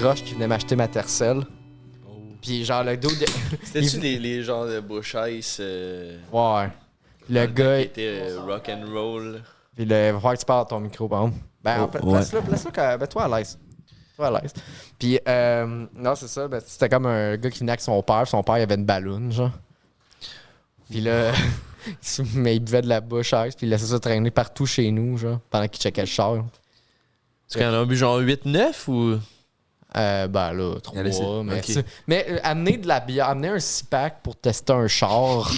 rush qui venait m'acheter ma tercelle. Puis genre le dos de... C'était-tu les genres de Bush Ice? Ouais. Le gars... Qui était rock and roll. Puis le... Va falloir que tu parles à ton micro, par exemple. Ben, place-le, toi à l'aise. Toi à l'aise. Puis, non, c'est ça. Ben, c'était comme un gars qui venait avec son père. Son père, il avait une balloune, genre. Puis là, mais il buvait de la Bush Ice. Puis il laissait ça traîner partout chez nous, genre, pendant qu'il checkait le char. Est-ce qu'il en a bu genre 8-9 ou... Ben là, 3. Mais, okay. Mais amener de la bière, amener un 6-pack pour tester un char,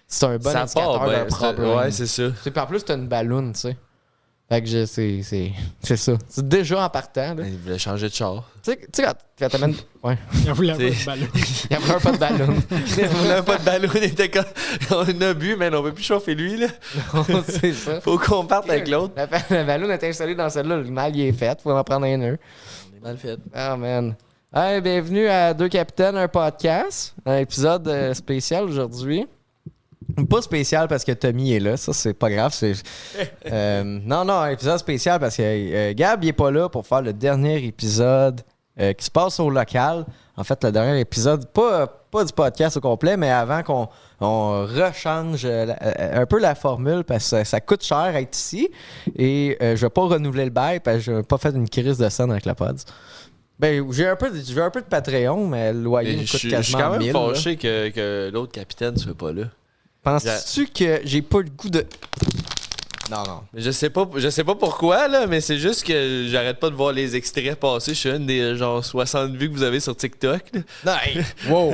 c'est un bon indicateur d'un problème. Ouais, c'est ça. Puis en plus, t'as une balloune, tu sais. Fait que c'est ça. C'est déjà en partant. Là. Il voulait changer de char. Tu sais, quand t'amènes. Ouais. Il voulait un peu de ballon. Il n'y avait pas de ballon. Il voulait pas de ballon. Il était comme... On a bu, mais on peut plus chauffer lui, là. Non, c'est ça. Faut qu'on parte avec l'autre. La ballon est installée dans celle-là. Le mal, il est fait. Faut en prendre un nœud. On est mal fait. Ah, man. Hey, bienvenue à Deux Capitaines, un podcast. Un épisode spécial aujourd'hui. Pas spécial parce que Tommy est là, ça c'est pas grave. Non, un épisode spécial parce que Gab il est pas là pour faire le dernier épisode qui se passe au local. En fait, le dernier épisode, pas du podcast au complet, mais avant qu'on rechange un peu la formule parce que ça coûte cher être ici. Et je vais pas renouveler le bail parce que j'ai pas fait une crise de scène avec la pod. Ben, j'ai un peu de Patreon, mais le loyer me coûte quasiment 1000. Je suis quand même fâché que l'autre capitaine soit pas là. Penses-tu que j'ai pas le goût de... Non. Je sais pas pourquoi, là, mais c'est juste que j'arrête pas de voir les extraits passer. Je suis une des genre 60 vues que vous avez sur TikTok. Là. Non, hey, wow!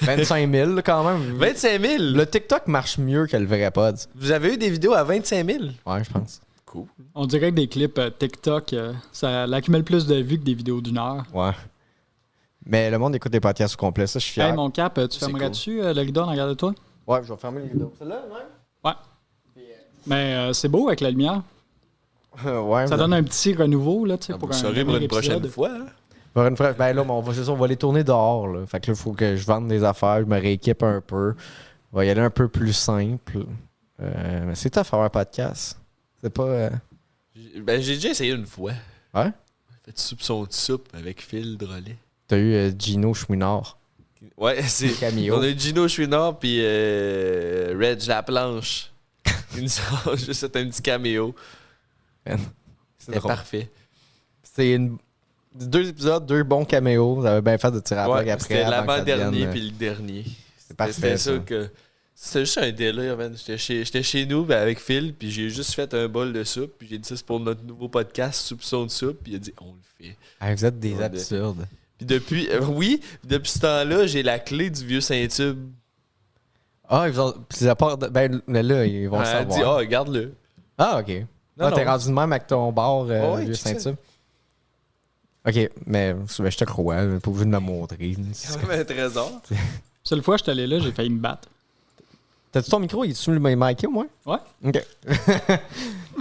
25 000 là, quand même. 25 000? Le TikTok marche mieux que le vrai pod. Vous avez eu des vidéos à 25 000? Ouais, je pense. Cool. On dirait que des clips TikTok, ça accumule plus de vues que des vidéos d'1 heure. Ouais. Mais le monde écoute des podcasts au complet, ça, je suis fier. Hey, mon cap, tu fermerais-tu le rideau en arrière de toi? Ouais, je vais fermer le rideau. Celle-là, même? Ouais. Mais c'est beau avec la lumière. Ouais. Ça donne un petit renouveau, là, tu sais, pour un pour une prochaine fois. Hein? Ben là, on va les tourner dehors, là. Fait que là, il faut que je vende des affaires, je me rééquipe un peu. On va y aller un peu plus simple. Mais c'est tough faire un podcast. C'est pas... Ben, j'ai déjà essayé une fois. Ouais? Fait soupçon de soupe avec Phil Drolet. T'as eu Gino Chouinard. Ouais, c'est... Cameo. On a eu Gino Chouinard puis Reg Laplanche. Ils nous ont juste fait un petit caméo. C'était parfait. C'est 2 épisodes, 2 bons caméos. Vous avez bien fait de tirer à la blague après. C'était l'avant-dernier puis le dernier. C'est parfait. C'était ça que... C'était juste un délire, man. J'étais chez nous avec Phil, puis j'ai juste fait un bol de soupe, puis j'ai dit ça, c'est pour notre nouveau podcast, Soupçon de soupe, puis il a dit, on le fait. Ah, vous êtes des absurdes. Puis depuis, depuis ce temps-là, j'ai la clé du vieux Saint-Tube. Ah, ils ont. Ben là, ils vont le savoir. Elle a dit, regarde-le. Ah, ok. T'es rendu de même avec ton bar, vieux Saint-Tube. Ok, mais je te crois, pas obligé de me montrer. C'est comme un trésor. Seule fois que je suis allé là, j'ai failli me battre. T'as-tu ton micro? Il est-tu le mic au moins? Ouais. Ok.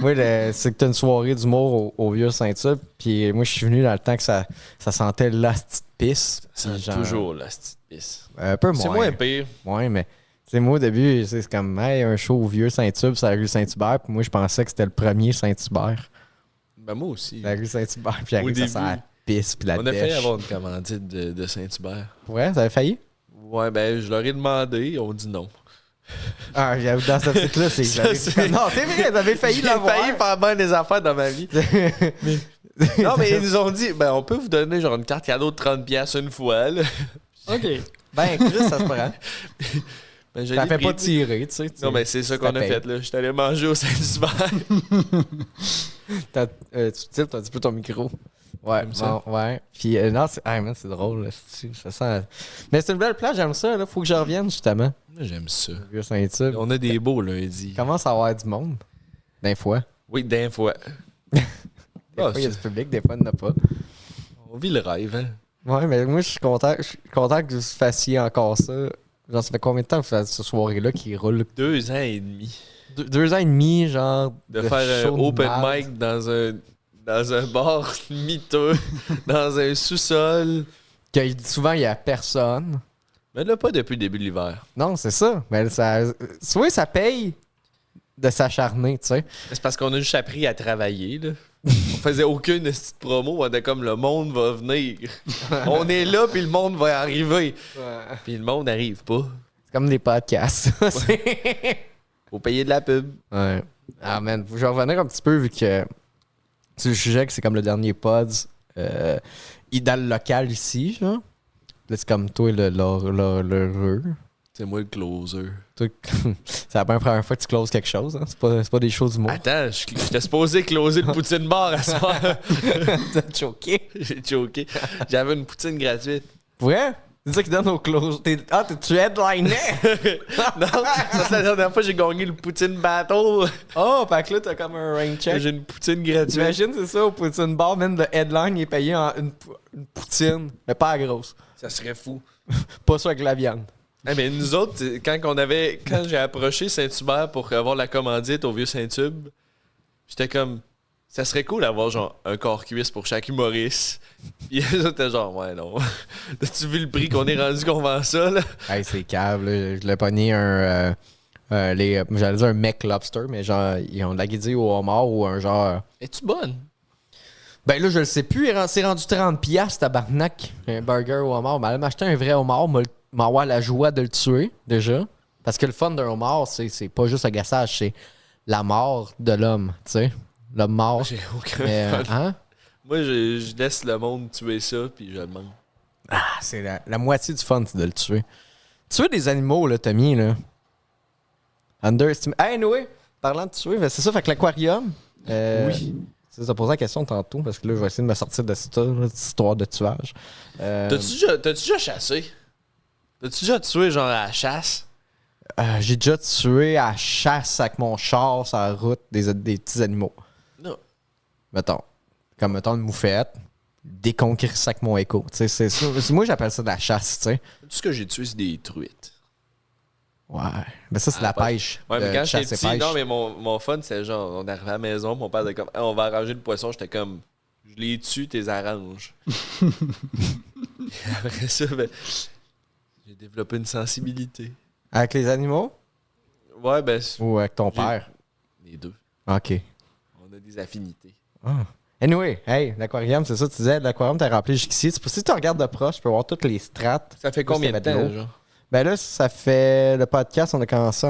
Oui, c'est que t'as une soirée d'humour au vieux Saint-Tube, puis moi, je suis venu dans le temps que ça sentait la petite pisse. Ça sent toujours la petite pisse. Un peu moins. C'est moins pire. Ouais, mais tu sais, moi, au début, c'est comme, hey, un show au vieux Saint-Tube, c'est la rue Saint-Hubert, puis moi, je pensais que c'était le premier Saint-Hubert. Ben, moi aussi. La rue Saint-Hubert, puis arrive, ça sent la pisse, puis la On a dèche. failli avoir une commandite de Saint-Hubert. Ouais, ça avait failli? Ouais, ben, je leur ai demandé, on dit non. Ah, dans cette truc-là, c'est... Non, c'est vrai, t'avais failli l'avoir. J'ai failli faire bien des affaires dans ma vie. Non, mais ils nous ont dit, ben, on peut vous donner genre une carte cadeau de 30$ une fois, là. OK. Ben, Chris, ça se prend. Ben, ça fait pas tirer, tu sais. Non, mais c'est ça qu'on a fait, là. J'étais allé manger au Saint-Hubert. Tu tiltes un petit peu ton micro. Ouais, bon, ouais. Puis, non, c'est drôle, là. Ça sent... Mais c'est une belle plage, j'aime ça, là. Faut que je revienne, justement. Moi, j'aime ça. Vieux Saint-Tube. On a des beaux lundis. Commence à avoir du monde. D'un fois. Oui, d'un fois. Des fois, il y a du public, des fois, il n'y en a pas. On vit le rêve, hein. Ouais, mais moi, je suis content que vous fassiez encore ça. Genre, ça fait combien de temps que vous faites cette soirée-là qui roule? 2 ans et demi. 2 ans et demi, genre. De faire un open mic dans un bar miteux, dans un sous-sol. Que souvent, il n'y a personne. Mais là, pas depuis le début de l'hiver. Non, c'est ça. Mais soit ça paye de s'acharner, tu sais. C'est parce qu'on a juste appris à travailler, là. On faisait aucune petite promo. On était comme le monde va venir. On est là, puis le monde va arriver. Puis le monde n'arrive pas. C'est comme des podcasts. Faut payer de la pub. Ouais. Ah, man, je vais revenir un petit peu vu que c'est le sujet que c'est comme le dernier pods. Dans le local ici, genre. Là, c'est comme toi, l'heureux. C'est moi le closer. Toi, c'est la première fois que tu closes quelque chose, hein? C'est pas des choses du mot. Attends, j'étais supposé closer le poutine bar à soir. T'as choqué. J'ai choqué. J'avais une poutine gratuite. Ouais? C'est ça qui donne au close. Tu headlinais? Non, ça c'est la dernière fois que j'ai gagné le poutine battle. Oh, fait que là, t'as comme un rain check. J'ai une poutine gratuite. T'imagines, c'est ça, au poutine bar, même le headline, il est payé en une poutine, mais pas à grosse. Ça serait fou. Pas ça avec la viande. Eh mais nous autres, quand j'ai approché Saint-Hubert pour avoir la commandite au vieux Saint-Hub, j'étais comme, ça serait cool d'avoir genre un corps cuisse pour chaque humoriste. Puis eux autres étaient genre, ouais non. As-tu vu le prix qu'on est rendu qu'on vend ça là? Hey, c'est cave, là. Je l'ai pogné j'allais dire un mec lobster, mais genre, ils ont de la guédille au homard ou un genre. Es-tu bonne? Ben là, je le sais plus, c'est rendu 30$, tabarnak. Un burger au homard. Mais elle m'a acheté un vrai homard, m'avoir la joie de le tuer, déjà. Parce que le fun d'un homard, c'est pas juste le gassage, c'est la mort de l'homme, tu sais. L'homme mort. J'ai aucun fun. Hein? Moi, je laisse le monde tuer ça, puis je le mange. Ah, c'est la moitié du fun, c'est de le tuer. Tuer des animaux, là, Tommy, là. Underestimate. Hey, anyway, parlant de tuer, ben, c'est ça, fait que l'aquarium. Oui. Tu as posé la question tantôt, parce que là, je vais essayer de me sortir de cette histoire de tuage. T'as-tu déjà chassé? T'as-tu déjà tué, genre, à la chasse? J'ai déjà tué à chasse avec mon char sur la route des petits animaux. Non. Mettons. Comme, mettons, une moufette. Déconquérir ça avec mon écho. Tu sais, c'est ça. Moi, j'appelle ça de la chasse, tu sais. Tout ce que j'ai tué, c'est des truites. Ouais. Mais ça, c'est la pêche. Ouais, mais quand j'étais chasse et petit, pêche. non, mais mon fun, c'est genre, on arrivait à la maison, mon père était comme, on va arranger le poisson. J'étais comme, je les tue, t'es arranges. Après ça, ben, j'ai développé une sensibilité. Avec les animaux? Ouais, ben. Ou avec ton père? Les deux. OK. On a des affinités. Ah. Anyway, hey, l'aquarium, c'est ça, tu disais, l'aquarium, t'as rempli jusqu'ici. Si tu regardes de proche, tu peux voir toutes les strates. Ça fait combien de temps, genre? Ben là, ça fait. Le podcast, on a commencé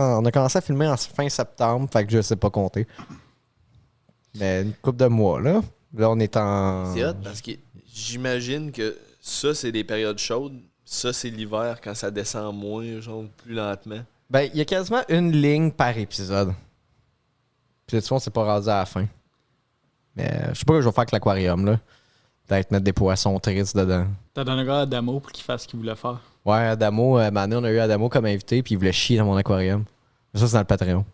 à filmer en fin septembre, fait que je sais pas compter. Mais une couple de mois, là. Là, on est en. C'est hot parce que j'imagine que ça, c'est des périodes chaudes. Ça, c'est l'hiver quand ça descend moins, genre plus lentement. Ben, il y a quasiment une ligne par épisode. Puis tu vois, on s'est pas rendu à la fin. Mais je sais pas ce que je vais faire avec l'aquarium, là. Peut-être mettre des poissons tristes dedans. T'as donné à Adamo pour qu'il fasse ce qu'il voulait faire. Ouais, Adamo, maintenant, on a eu Adamo comme invité, puis il voulait chier dans mon aquarium. Ça, c'est dans le Patreon.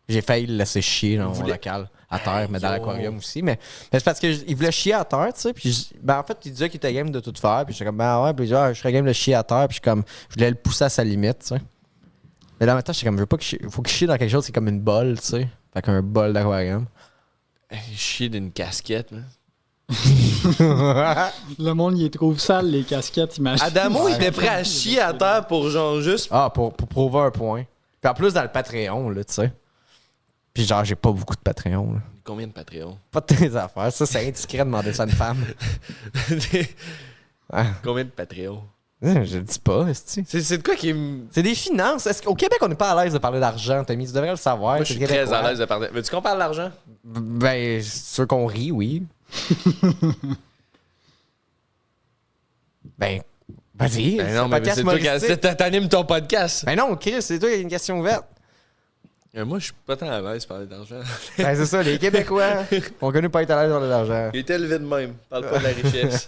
J'ai failli le laisser chier dans mon local, à terre, mais dans l'aquarium aussi. Mais c'est parce qu'il voulait chier à terre, tu sais. Puis en fait, il disait qu'il était game de tout faire. Puis j'étais comme, ben ouais, puis je serais game de chier à terre. Puis je voulais le pousser à sa limite, tu sais. Mais là, maintenant, j'étais comme, je veux pas qu'il faut qu'il chie dans quelque chose qui est comme une bolle, tu sais. Fait qu'un bol d'aquarium. Chier d'une casquette, man. Le monde, il trouve sale, les casquettes, imagine. Adamo, il était prêt à chier à terre pour genre juste. Ah, pour prouver un point. Puis en plus, dans le Patreon, là, tu sais. Puis genre, j'ai pas beaucoup de Patreon, là. Combien de Patreon? Pas de tes affaires. Ça, c'est indiscret de demander ça à une femme. Combien de Patreon? Je le dis pas, est-ce que C'est de quoi qui me. c'est des finances. Au Québec, on n'est pas à l'aise de parler d'argent, Tommy. Tu devrais le savoir. Moi, je suis très à l'aise de parler. Veux-tu qu'on parle d'argent? Ben, c'est sûr qu'on rit, oui. Ben, vas-y. Ben non, mais c'est toi qui t'animes ton podcast. Ben non, Chris, c'est toi qui as une question ouverte. Moi, je suis pas tant à l'aise de parler d'argent. Ben, c'est ça, les Québécois, on connaît pas être à l'aise de parler d'argent. Il est élevé de même. Parle pas de la richesse.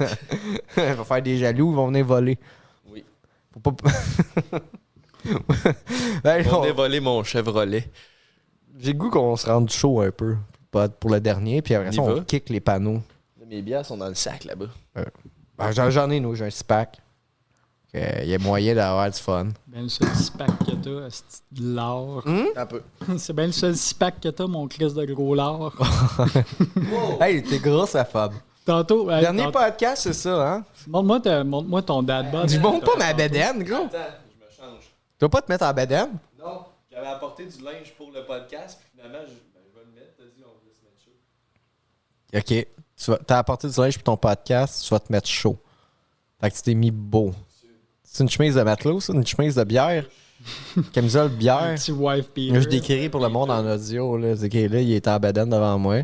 Il va faire des jaloux, ils vont venir voler. Oui. Faut pas. Ben, On a volé mon Chevrolet. j'ai le goût qu'on se rende chaud un peu pour le dernier, puis après ça, On y on va. kick les panneaux. Mes bières sont dans le sac là-bas. Ben, j'en ai, nous, j'ai un six-pack. Il y a moyen d'avoir du fun. Ben le seul six-pack que t'as, c'est de l'or. Un peu. C'est bien le seul six-pack que t'as, mon Christ de gros lard. Hey, t'es grosse à Fab. Tantôt, hey, Dernier podcast, c'est ça, hein? montre-moi ton dad bod. Je monte pas ma bedaine, gros. Attends, je me change. Tu vas pas te mettre en bedaine? Non, j'avais apporté du linge pour le podcast, puis finalement, je vais le mettre. T'as dit, on va se mettre chaud. OK. T'as apporté du linge pour ton podcast, tu vas te mettre chaud. Fait que tu t'es mis beau. C'est une chemise de matelot, ça? Une chemise de bière? Camisole Un bière? petit wife beater. Je décris pour le monde en audio. Là. C'est que là, il est en bedaine devant moi.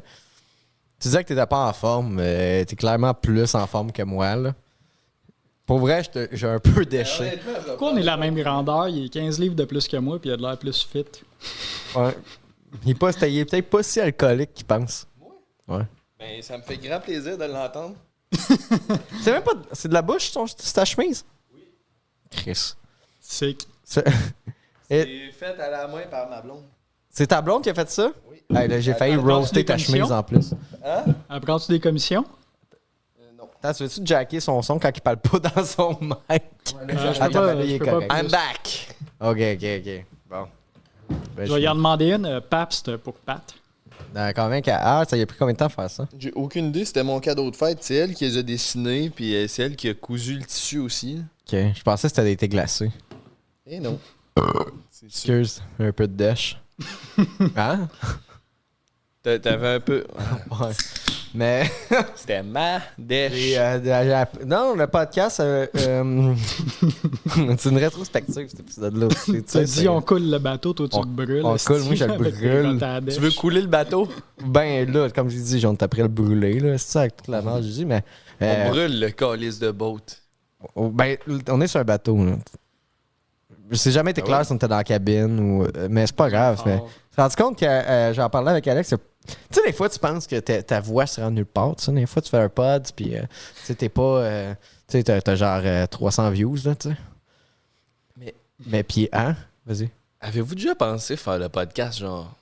Tu disais que t'étais pas en forme. T'es clairement plus en forme que moi. Là. Pour vrai, j'ai un peu déché. Pourquoi on est la même grandeur? Il est 15 livres de plus que moi, puis il a de l'air plus fit. Ouais. Il est peut-être pas si alcoolique qu'il pense. Ouais. Ben, ça me fait grand plaisir de l'entendre. C'est même pas. C'est de la bouche, c'est ta chemise? Oui. Chris. Sick. C'est fait à la main par ma blonde. C'est ta blonde qui a fait ça? Oui. Hey, là, j'ai failli Apprends-tu roaster des ta commissions? chemise en plus. Hein? Apprends-tu des commissions? Non. Attends, tu veux-tu jacker son son quand il parle pas dans son mic? Je Attends, peux pas, ben là, il est je peux pas correct. plus. I'm back! Ok. Bon. Ben, Je vais y en demander une, Pabst pour Pat. Convainc Ah, ça y a pris combien de temps à faire ça? J'ai aucune idée, c'était mon cadeau de fête. C'est elle qui les a dessinés, puis c'est elle qui a cousu le tissu aussi. Ok, je pensais que c'était été glacé. Eh non. C'est sûr. Excuse, un peu de dèche. Hein? T'avais un peu. Ouais. Mais. C'était ma dèche. Non, le podcast, c'est une rétrospective, cet épisode-là. Tu dit on coule le bateau, toi tu le brûles. on coule, moi, je le avec tes brûle. bottes à dèche. Tu veux couler le bateau? Ben là, comme je dis, j'en après le brûler, là. C'est ça avec toute la marge, je dis, mais. On brûle le calice de boat. Ben, on est sur un bateau, là. Je sais jamais été clair si on était dans la cabine ou. Mais c'est pas grave. Mais... Je me suis rendu compte que j'en parlais avec Alex. Tu sais, des fois, tu penses que ta voix se rend nulle part. Tu sais, des fois, tu fais un pod, puis tu sais, t'es pas. Tu sais, t'as genre 300 views, là, tu sais. Mais puis, hein? Vas-y. Avez-vous déjà pensé faire le podcast, genre,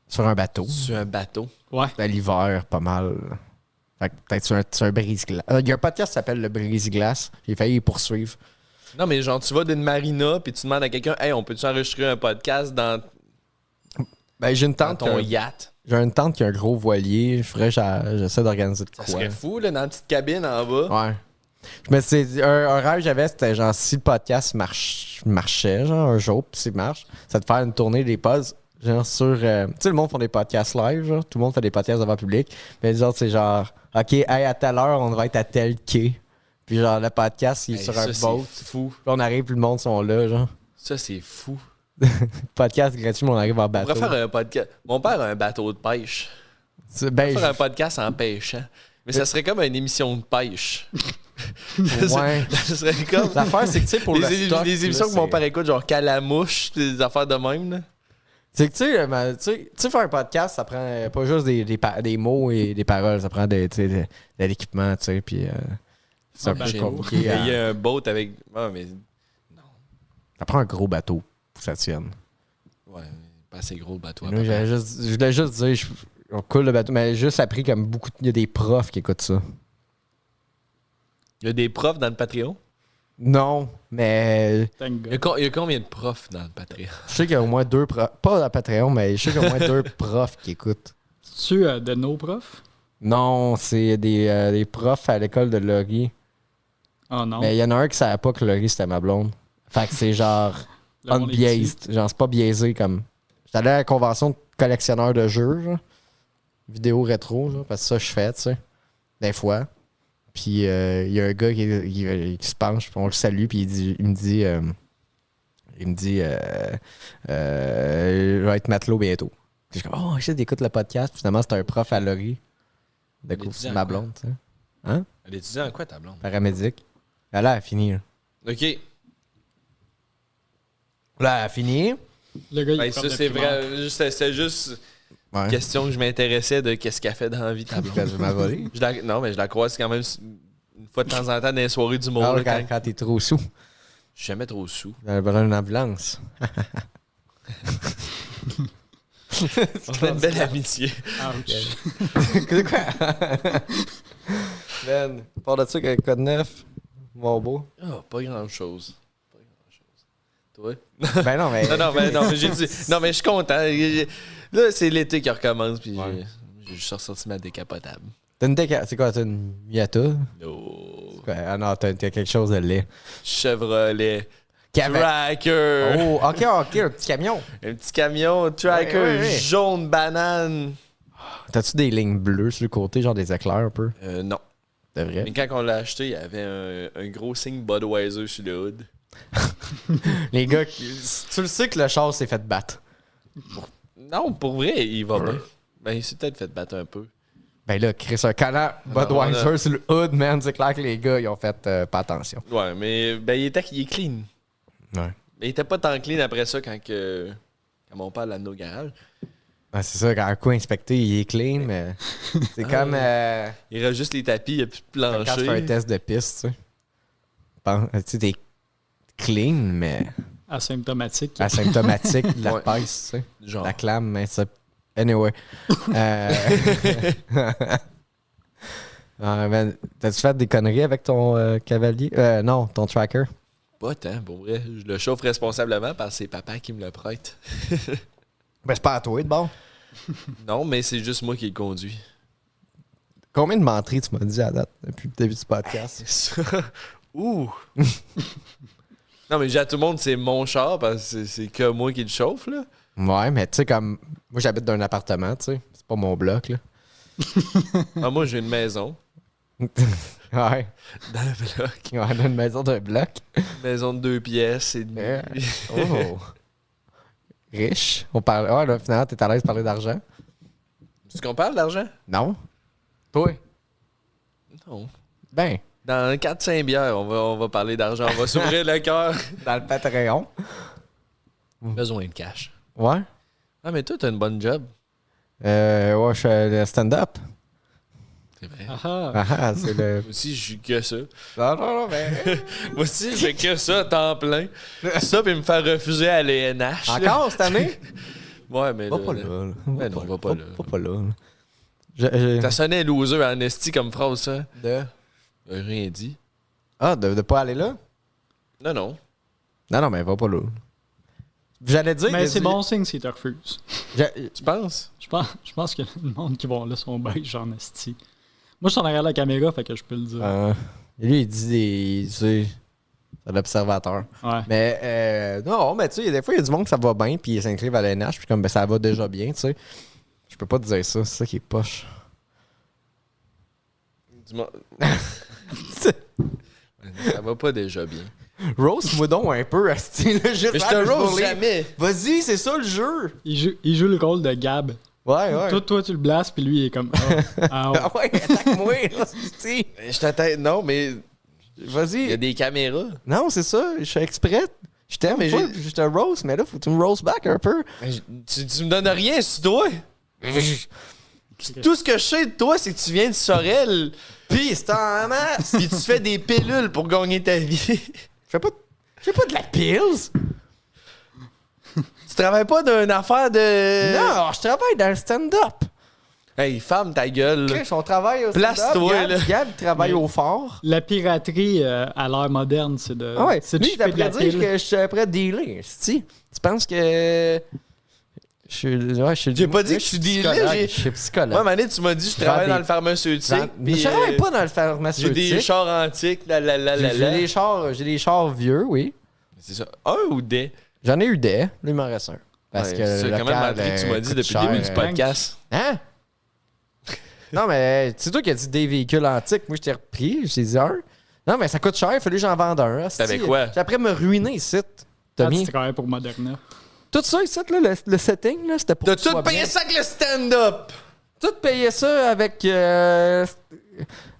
Sur un bateau. sur un bateau? Ouais. À l'hiver, pas mal. Fait que peut-être sur un brise-glace. Il y a un podcast qui s'appelle Le Brise-Glace. J'ai failli y poursuivre. Non, mais genre, tu vas d'une marina, puis tu demandes à quelqu'un, hey, on peut-tu enregistrer un podcast dans Ben, j'ai une dans tante. ton yacht? J'ai une tante qui a un gros voilier. J'essaie d'organiser de Ça quoi. serait fou, là, dans une petite cabine en bas. Ouais. Mais c'est un rêve que j'avais, c'était genre si le podcast marchait, genre un jour, puis s'il marche, ça te faire une tournée des pods, genre sur. Tu sais, le monde font des podcasts live, genre, tout le monde fait des podcasts devant le public. Mais les autres, c'est genre, OK, hey, à telle heure, on va être à tel quai. Puis genre, le podcast, il est Hey, sur ça, un c'est boat. fou. Puis on arrive, puis le monde sont là, genre. Ça, c'est fou. Podcast gratuit, mais on arrive en On bateau. pourrait faire un podcast. Mon père a un bateau de pêche. Ben, On pourrait faire un podcast en pêchant. Mais ça serait comme une émission de pêche. Ouais. Ça serait comme. L'affaire, c'est que, tu sais, pour le stock, les émissions là, que mon c'est- père écoute, genre Calamouche, des affaires de même, là. C'est que, tu sais, faire un podcast, ça prend pas juste des mots et des paroles, ça prend de l'équipement, tu sais, puis c'est un peu bateau. compliqué. Il y a un boat avec. Ah, mais. Ça prend un gros bateau pour que ça tienne. Ouais, pas assez gros le bateau. à Nous, peu près. je voulais juste dire, on coule le bateau, mais juste appris comme beaucoup. Il y a des profs qui écoutent ça. Il y a des profs dans le Patreon. Non, mais Thank Il y a, God. il y a combien de profs dans le Patreon? je sais qu'il y a au moins 2 profs. Pas à Patreon, mais je sais qu'il y a au moins 2 profs qui écoutent. C'est-tu de nos profs? Non, c'est des profs à l'école de Laurie. Oh non. Mais il y en a un qui savait pas que Laurie c'était ma blonde. Fait que c'est genre. Le monde est Unbiased. Genre, c'est pas biaisé comme. J'étais allé à la convention de collectionneur de jeux, genre. Vidéo rétro, genre, parce que ça, je fais, tu sais. Des fois. Puis, il y a un gars qui se penche, puis on le salue, puis il me dit, je vais être matelot bientôt. Puis je suis comme, oh, j'essaie d'écouter le podcast. Puis finalement, c'était un prof à Laurie. De Elle coup, étudie c'est en ma quoi? blonde, tu sais. Hein? Elle étudie en quoi, ta blonde? Paramédic. Là, elle a fini, là. Ok. Là, elle a fini. Le gars, il est Ben, prof ça, de c'est primaire. vrai. C'est juste Ouais. une question que je m'intéressais de qu'est-ce qu'elle fait dans la vie, ta blonde. Je m'as volé. Non, mais je la croise quand même une fois de temps en temps dans les soirées d'humour. Ah, là, quand, quand quand t'es trop sous. je suis jamais trop sous. Dans une ambulance. On fait une belle amitié. Ouch. C'est quoi? Ben, part de ça avec Code 9, mon beau. Oh, pas grand-chose. Toi? Ben non, mais. Non, mais j'ai dit. Non, mais je suis content. Là, c'est l'été qui recommence, puis Ouais. j'ai juste ressorti ma décapotable. T'as une c'est quoi? T'as une Miata? No. Quoi? Ah non, t'as quelque chose de laid. Chevrolet. Cava- Tracker. Oh, ok, un petit camion. Un petit camion, tracker Ouais. jaune banane. T'as-tu des lignes bleues sur le côté, genre des éclairs un peu? Non. C'est vrai? Mais quand on l'a acheté, il y avait un gros signe Budweiser sur le hood. Les gars, tu le sais que le char s'est fait battre. Non, pour vrai, il va bien. Ben, il s'est peut-être fait battre un peu. Ben là, Chris, un collant Budweiser sur le hood, man, c'est clair que les gars, ils ont fait pas attention. Ouais, mais ben, il est clean. Ouais. Mais il était pas tant clean après ça quand mon père l'a amené au garage. Ben, c'est ça, quand un coup inspecté, il est clean, mais c'est comme Il reste juste les tapis, il n'y a plus de quand tu fais un plancher. test de piste, tu sais. Tu sais, t'es clean, mais Asymptomatique. asymptomatique de la Ouais. peste, tu sais. Genre. La clame, mais ça... Anyway. Ben, t'as-tu fait des conneries avec ton cavalier? Non, ton tracker. Pas tant, pour vrai. Je le chauffe responsablement parce que c'est papa qui me le prête. Ben, c'est pas à toi, de bon. Non, mais c'est juste moi qui le conduis. Combien de menteries tu m'as dit à date depuis le début du podcast? Ça. Ouh! Non, mais j'ai à tout le monde, c'est mon char parce que c'est que moi qui le chauffe, là. Ouais, mais tu sais, comme... Moi, j'habite dans un appartement, tu sais. C'est pas mon bloc, là. Ah, moi, j'ai une maison. Ouais. Dans le bloc. On a une maison d'un bloc. Une maison de 2 pièces et demi. Yeah. Oh! Riche. On parle... Ouais, là, finalement, t'es à l'aise de parler d'argent? Est-ce qu'on parle d'argent? Non? Toi? Non. Ben, Dans 4-5 bières, on va parler d'argent. On va s'ouvrir le cœur. dans le Patreon. Besoin de cash. Ouais? Ah, mais toi, t'as une bonne job. Ouais, je fais le stand-up. C'est vrai. Ah, Ah, ah, c'est le... Moi aussi, je suis que ça. Non, non, non, mais... Moi aussi, je fais que ça, temps plein. Ça, puis me faire refuser à l'ENH. là. Encore cette année? Ouais, mais Va là, pas là. là. Ben non, va pas là. Va pas là. Ça sonnait loser en esti comme phrase, ça. De... Rien dit. Ah, de pas aller là? Non, non. Non, non, mais va pas là. J'allais dire... mais c'est bon signe s'il te refuse. Tu penses? Je pense que le monde qui vont là sont beige en esti. Moi, je suis en arrière de la caméra, fait que je peux le dire. Lui, il dit des... C'est l'observateur. Ouais. Mais non, mais tu sais, des fois, il y a du monde que ça va bien, puis ils s'inscrivent à l'NH, puis comme ben, ça va déjà bien, tu sais. Je peux pas te dire ça, c'est ça qui est poche. Dis-moi. Ça va pas déjà bien. Roast-moi donc un peu, Asti. Mais je te rose jamais. Vas-y, c'est ça le jeu. Il joue le rôle de Gab. Ouais, ouais. Toi, tu le blastes, puis lui, il est comme. Ah, Ah ouais, attaque-moi, là, Asti. Je t'attends. Non, mais il y a Vas-y. des caméras. Non, c'est ça, je suis exprès. Je t'aime, Mais mais je te roast, mais là, faut que tu me roast back un peu. Mais tu me donnes rien, c'est toi. Tout ce que je sais de toi, c'est que tu viens de Sorel. Pis c'est en masse. Puis tu fais des pilules pour gagner ta vie. Je fais pas de la pills. Tu travailles pas d'une affaire de. Non, je travaille dans le stand-up. Hey, ferme ta gueule. là. Chris, on travaille au Place-toi, stand-up. là. Gab travaille Mais- au fort. La piraterie à l'ère moderne, c'est de. Ah ouais, c'est de lui, il chipper de la t'appelait dire pile. que je suis prêt à dealer. Tu penses que... Je suis J'ai pas dit que tu dealais, psychologue. Je suis psychologue. Moi, Mané, tu m'as dit que je Vends travaille des- dans le pharmaceutique. Mais puis, je travaille pas dans le J'ai pharmaceutique. des chars antiques, J'ai des chars vieux, oui. C'est ça. Un ou des? J'en ai eu des. Lui, il m'en reste un. Parce Ouais, que c'est le quand même local, malgré que tu m'as dit coûte depuis le début cher. du podcast. Hein? Non, mais c'est toi qui as dit des véhicules antiques. Moi, je t'ai repris. Je t'ai dit un. Non, mais ça coûte cher. Il fallait que j'en vende un. T'avais quoi? J'ai après me ruiner ici. Ah, Tommy. tu travailles pour Moderna. Tout ça ici, là, le setting, là, c'était pour T'as que tu tout sois payé bien. ça avec le stand-up! Tout payé ça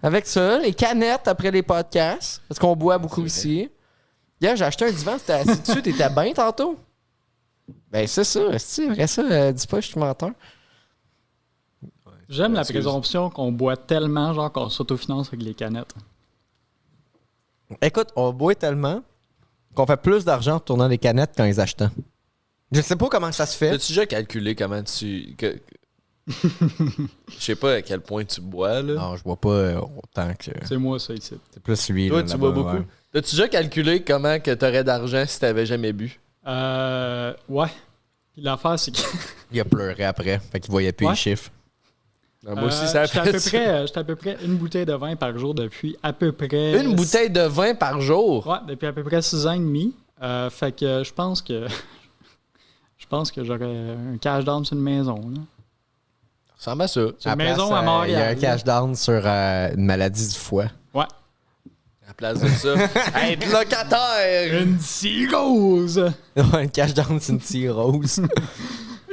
avec ça, les canettes après les podcasts. Parce qu'on boit beaucoup ici. Hier, j'ai acheté un divan, c'était assis dessus. T'étais bien tantôt? Ben, c'est ça. C'est vrai ça. Dis pas que je suis menteur. J'aime la Excuse. présomption qu'on boit tellement, genre qu'on s'autofinance avec les canettes. Écoute, on boit tellement qu'on fait plus d'argent en tournant des canettes qu'en les achetant. Je sais pas comment ça se fait. As-tu déjà calculé comment tu. Je sais pas à quel point tu bois, là. Non, je bois pas autant que... C'est moi, ça, ici. C'est plus lui, Toi, là, tu là-bas, bois beaucoup. ouais. As-tu déjà calculé comment que t'aurais d'argent si t'avais jamais bu? Ouais. Puis l'affaire, c'est que. Il a pleuré après. Fait qu'il voyait plus Ouais. les chiffres. Moi aussi, ça a j'étais à peu près une bouteille de vin par jour depuis à peu près. Une bouteille de vin par jour? Ouais, depuis à peu près 6 ans et demi. Fait que je pense que. Je pense que j'aurais un cash down sur une maison. Là. Ça ressemble à ça. C'est une maison à Montréal. Il y a un cash down sur une maladie du foie. Ouais. À la place de ça, être locataire! Une cirrhose! Un cash down, c'est une cirrhose.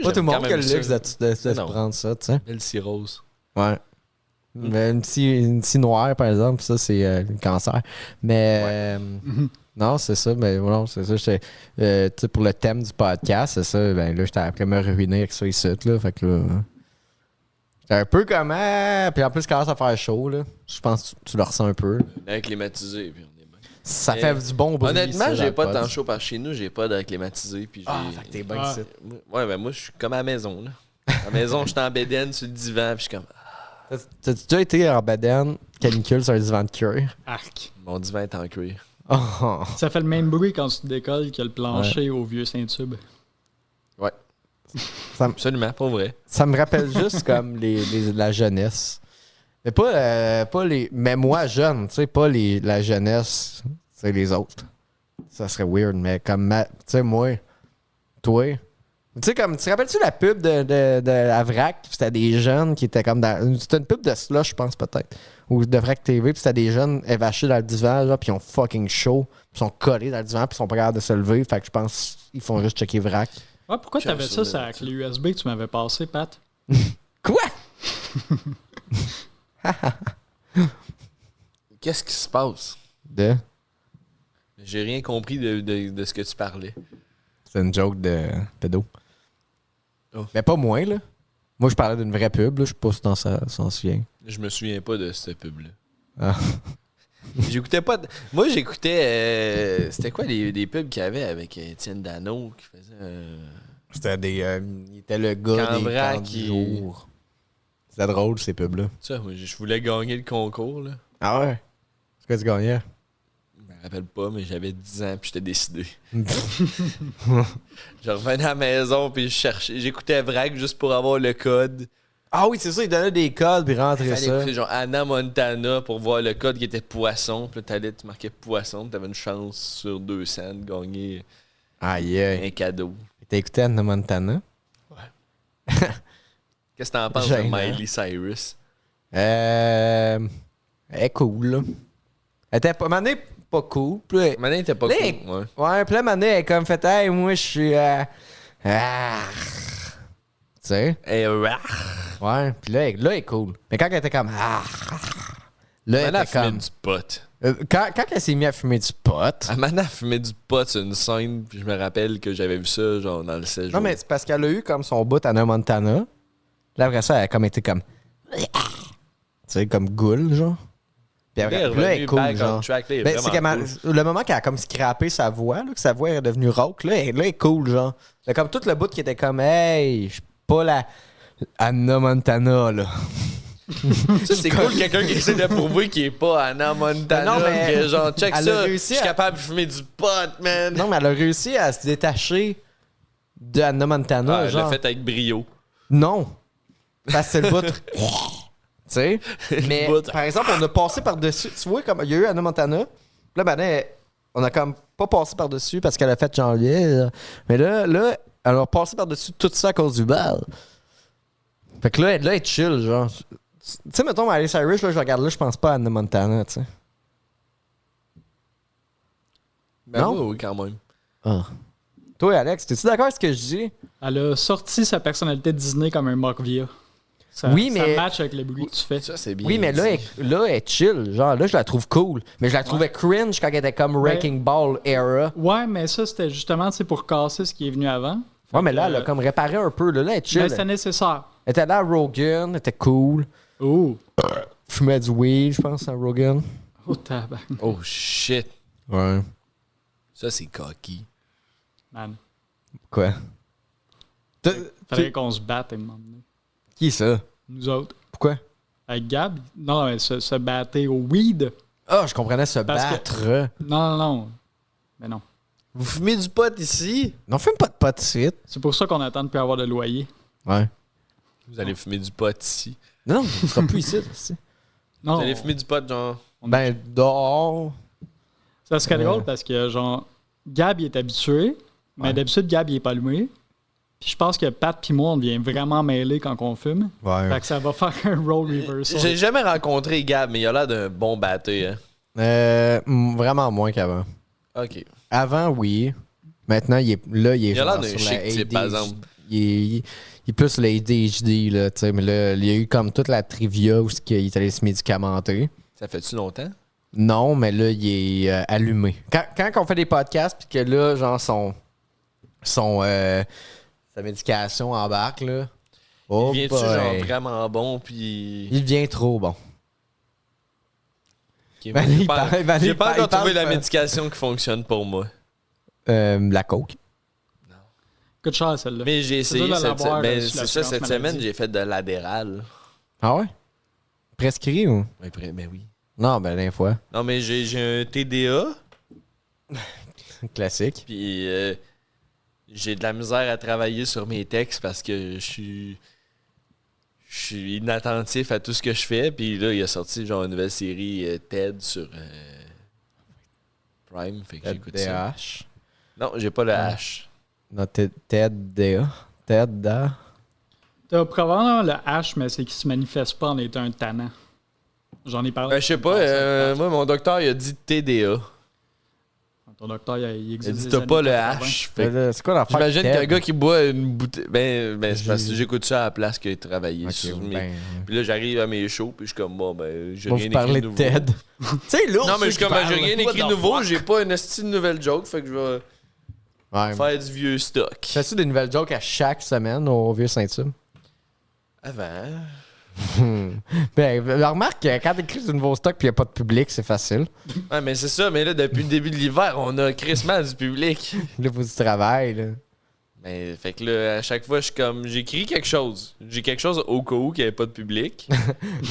Pas tout le monde qui a le luxe de se prendre ça, tu sais. Belle cirrhose. Ouais. Mais une petite noire, par exemple, ça, c'est le cancer. Mais non, c'est ça. Mais non, c'est ça. Tu sais, pour le thème du podcast, c'est ça. Ben là, j'étais après me ruiner avec ça ici, là. Fait que là. J'étais un peu comme. Puis en plus, il commence à faire chaud, là. Je pense que tu le ressens un peu. On est climatisé, puis on est bien. Ça fait du bon bruit. Honnêtement, ça, j'ai dans pas le tant pod. chaud par chez nous, j'ai pas d'air climatisé. Puis Fait que t'es bien Ah. ici. Ouais, ben moi, je suis comme à la maison, là. À la maison, je suis en bédaine sur le divan, puis je suis comme. T'as-tu déjà été en bedaine, canicule sur un divan de cuir? Arc. Mon divan est en cuir. Oh. Ça fait le même bruit quand tu décolles que le plancher au vieux Saint-Tube. Ouais. Ça, Absolument, pour vrai. ça me rappelle juste comme la jeunesse. Mais pas les. Mais moi, jeune, tu sais, pas la jeunesse, c'est les autres. Ça serait weird, mais comme. Tu sais, moi, toi. Tu sais, comme. Tu te rappelles-tu la pub de la Vrac? Puis c'était des jeunes qui étaient comme dans. C'était une pub de Slush, je pense, peut-être. Ou de Vrac TV. Puis c'était des jeunes évachés dans le divan, genre, puis ils ont fucking chaud. Puis ils sont collés dans le divan, puis ils sont pas capables de se lever. Fait que je pense qu'ils font juste checker Vrac. Ouais, pourquoi Tiens, t'avais ça, ça sur la clé USB que tu m'avais passé, Pat? Quoi? Qu'est-ce qui se passe? J'ai rien compris de ce que tu parlais. C'est une joke de pédo. Oh. Mais pas moi, là. Moi, je parlais d'une vraie pub, là. Je sais pas si t'en souviens. Je me souviens pas de cette pub-là. Ah. J'écoutais pas. Moi, j'écoutais. C'était quoi les pubs qu'il y avait avec Étienne Dano qui faisait. C'était des. Il était le gars Quand des Vrac, camps du jour. C'était drôle, ces pubs-là. Ça, moi, je voulais gagner le concours, là. Ah ouais? C'est quoi tu gagnais? Je me rappelle pas, mais j'avais 10 ans puis j'étais décidé. Je revenais à la maison puis je cherchais. J'écoutais Vrac juste pour avoir le code. Ah oui, c'est ça, il donnait des codes puis Il rentrait fallait ça. écouter genre Anna Montana pour voir le code qui était poisson. Puis là, tu marquais poisson, puis t'avais une chance sur 200 de gagner Aïe, aïe. un cadeau. T'as écouté Anna Montana? Qu'est-ce que t'en penses de Gênant. Miley Cyrus? Elle est cool, là. Elle était pas, mané, pas cool. Puis là, Maintenant, il était pas Là, cool. Ouais. ouais, puis là, mané, elle est comme fait, hey, moi, je suis. Tu sais? Et Ouais, puis là, elle est cool. Mais quand elle était comme. Là, elle Maintenant, elle était fumait comme. du pot. Quand elle s'est mise à fumer du pot. Maintenant, elle fumait du pot sur une scène, puis je me rappelle que j'avais vu ça, genre, dans le 16 Non, jours. mais c'est parce qu'elle a eu comme son bout Anna Montana. Là, après ça, elle a comme été comme. Tu sais, comme goule, genre. Puis Là, après, puis là, elle est cool, back on genre. track, là, elle est Ben, c'est vraiment qu'elle cool. le moment qu'elle a comme scrappé sa voix, là, que sa voix est devenue rauque, là, elle est cool, genre. C'est comme tout le bout qui était comme, hey, je suis pas la Anna Montana, là. Ça, c'est cool, quelqu'un qui essaie de prouver qu'il est pas Anna Montana. Non, mais que genre, check elle a ça, je réussi suis à- capable de fumer du pot, man. Non, mais elle a réussi à se détacher de Anna Montana, Ah, elle l'a genre. fait avec brio. Non. Parce que c'est le bout. Tu sais? Mais, bout. par exemple, on a passé par-dessus. Tu vois, comme il y a eu Anna Montana. Là, ben, on a comme pas passé par-dessus parce qu'elle a fait janvier. Mais là, elle a passé par-dessus tout ça à cause du bal. Fait que là, elle est chill, genre. Tu sais, mettons, Miley Cyrus, là, je regarde là, je pense pas à Anna Montana, tu sais. Ben Non? oui, oui, quand même. Ah. Toi, Alex, t'es-tu d'accord avec ce que je dis? Elle a sorti sa personnalité de Disney comme un Mockvia. Ça, Oui, mais- ça match avec le bruit que tu fais. Ça, c'est bien. Oui, mais là, elle est chill. Genre, là, je la trouve cool. Mais je la trouvais cringe quand elle était comme Wrecking Ball era. Ouais, mais ça, c'était justement pour casser ce qui est venu avant. Ouais, mais là, elle a Euh, comme réparé un peu. Là, elle est chill. Ben, c'était nécessaire. Elle était là à Rogan, elle était cool. Oh, Fumait du weed, je pense, à Rogan. oh tabac. Oh shit. Ouais. Ça, c'est cocky. Man, Quoi? fallait qu'on se batte à un moment donné. Qui ça? Nous autres. Pourquoi? Avec Gab, non, mais se battre au weed. Ah, je comprenais se Parce que- battre. Non. Mais non. Vous fumez du pot ici? Non, fume pas de pot ici. C'est pour ça qu'on attend de plus avoir de loyer. Ouais. Vous allez fumer du pot ici. Non, tu seras plus ici. ici. Non, Vous allez fumer du pot, genre. Ben, dehors. ça serait drôle parce que, genre, Gab, il est habitué, mais Ouais. d'habitude, Gab, il est pas allumé. Puis je pense que Pat puis moi, on devient vraiment mêlés quand on fume. Ouais. Fait que ça va faire un role reversal. J'ai jamais rencontré Gab, mais il a l'air d'un bon batteur. Vraiment moins qu'avant. Ok. Avant, oui. Maintenant, il est Il a l'air genre d'un sur chic la type, par ADHD. exemple. Il est plus le ADHD, là, tu sais. Mais là, il y a eu comme toute la trivia où il est allé se médicamenter. Ça fait-tu longtemps? Non, mais là, il est allumé. Quand on fait des podcasts, puis que là, genre, sa médication embarque, là. Oh Viens-tu boy. genre vraiment bon, puis... Il devient trop bon. Ok, Ben, j'ai il pas, parle- ben, j'ai il pas parle- encore trouvé il la parle- médication qui fonctionne pour moi. La coke. Coûte cher, celle-là. Mais j'ai C'est essayé dur de cette l'avoir, semaine. sur C'est ça, l'assurance cette maladie. semaine, j'ai fait de l'adéral. Ah ouais? Prescrit ou? Ben oui. Non, ben, d'un fois. Non, mais j'ai un TDA, Classique. puis j'ai de la misère à travailler sur mes textes parce que je suis inattentif à tout ce que je fais. Puis là, il a sorti genre une nouvelle série TED sur Prime, fait que j'écoute ça. TDAH. Non, j'ai pas le Ah. H. Non, TEDA. TEDA. T'as probablement le H, mais c'est qu'il se manifeste pas en étant un tannant. J'en ai parlé. Je sais pas, moi, mon docteur, il a dit TDA. Ton docteur, il Il a existe. dit des t'as années pas le 80. H. Fait que C'est quoi l'affaire? j'imagine TED? qu'un gars qui boit une bouteille. Ben c'est parce que j'écoute ça à la place qu'il travaillait Ok, sur mes. ben, Puis là, j'arrive à mes shows, puis je suis comme, bon, ben, j'ai on rien vous écrit parler de de nouveau. TED. Tu sais, lourd. Non, mais je suis comme, ben, j'ai rien écrit de What the nouveau, fuck? j'ai pas une style de nouvelle joke, fait que je vais Ouais. faire du vieux stock. Fais-tu des nouvelles jokes à chaque semaine au vieux Saint-Tube? Avant. Ben, remarque que quand t'écris du nouveau stock puis y a pas de public, c'est facile. Ouais, mais c'est ça, mais là, depuis le début de l'hiver, on a crissement du public. Là, faut du travail, là. Mais fait que là, à chaque fois, je suis comme, j'écris quelque chose. J'ai quelque chose au cas où qu'il n'y avait pas de public.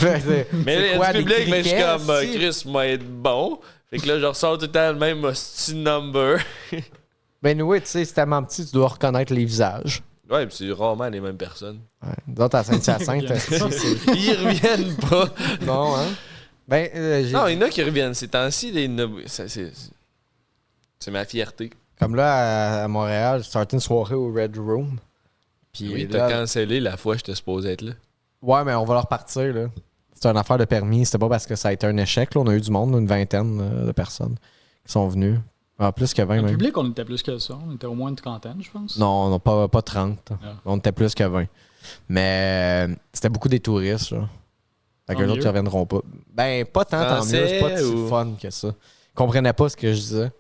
Ben, Mais là, il y a du public, mais je suis comme, si? Chris m'a être bon. Fait que là, je ressors tout le temps le même hostie number. Ben, oui, tu sais, c'est tellement petit, tu dois reconnaître les visages. Ouais, pis c'est rarement les mêmes personnes. Ouais. D'autres à Saint-Hyacinthe, Ils reviennent pas. non, hein? Ben, Non, il y en a qui reviennent. Ces temps-ci, c'est ma fierté. comme là, à Montréal, j'ai starté une soirée au Red Room. Puis Oui, là, t'as cancellé la fois que j'étais supposé être là. ouais, mais on va leur repartir, là. C'était une affaire de permis. C'était pas parce que ça a été un échec, là. On a eu du monde, une vingtaine de personnes qui sont venues. Ah, plus que 20, Le même. public, on était plus que ça. On était au moins une trentaine, je pense. Non, non, pas 30. Ah. On était plus que 20. Mais c'était beaucoup des touristes, là. Fait que Tant les autres, mieux. ils reviendront pas. Ben, pas tant mieux. C'est pas Français si ou- fun que ça. Ils comprenaient pas ce que je disais.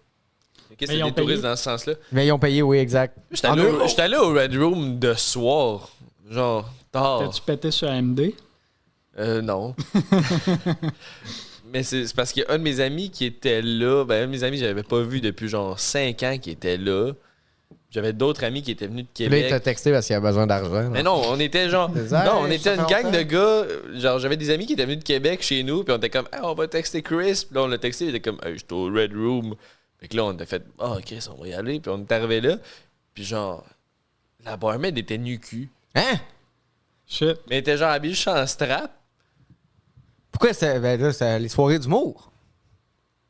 Qu'est-ce Mais que ils ont c'est des touristes payé. dans ce sens-là? Mais ils ont payé, oui, exact. J'étais En allé, euros. j'étais allé au Red Room de soir. Genre, tard. T'as-tu pété sur AMD? Non. Mais c'est parce qu'il y a un de mes amis qui était là. Ben, un de mes amis, je l'avais pas vu depuis genre 5 ans qui était là. J'avais d'autres amis qui étaient venus de Puis là, il Québec. t'a texté parce qu'il a besoin d'argent. Mais non, on était genre. Exact, Non, on ça était fait une gang longtemps. de gars. Genre, j'avais des amis qui étaient venus de Québec chez nous, puis on était comme, hey, on va texter Chris. Puis là, on l'a texté, il était comme, hey, j'étais au Red Room. Fait que là, on a fait, oh, Chris, on va y aller. Puis on est arrivé là. Puis genre, la barmaid était nu-cul. Hein? Shit. Mais elle était genre habillée juste en strap. Pourquoi c'était ben là, c'était les soirées d'humour?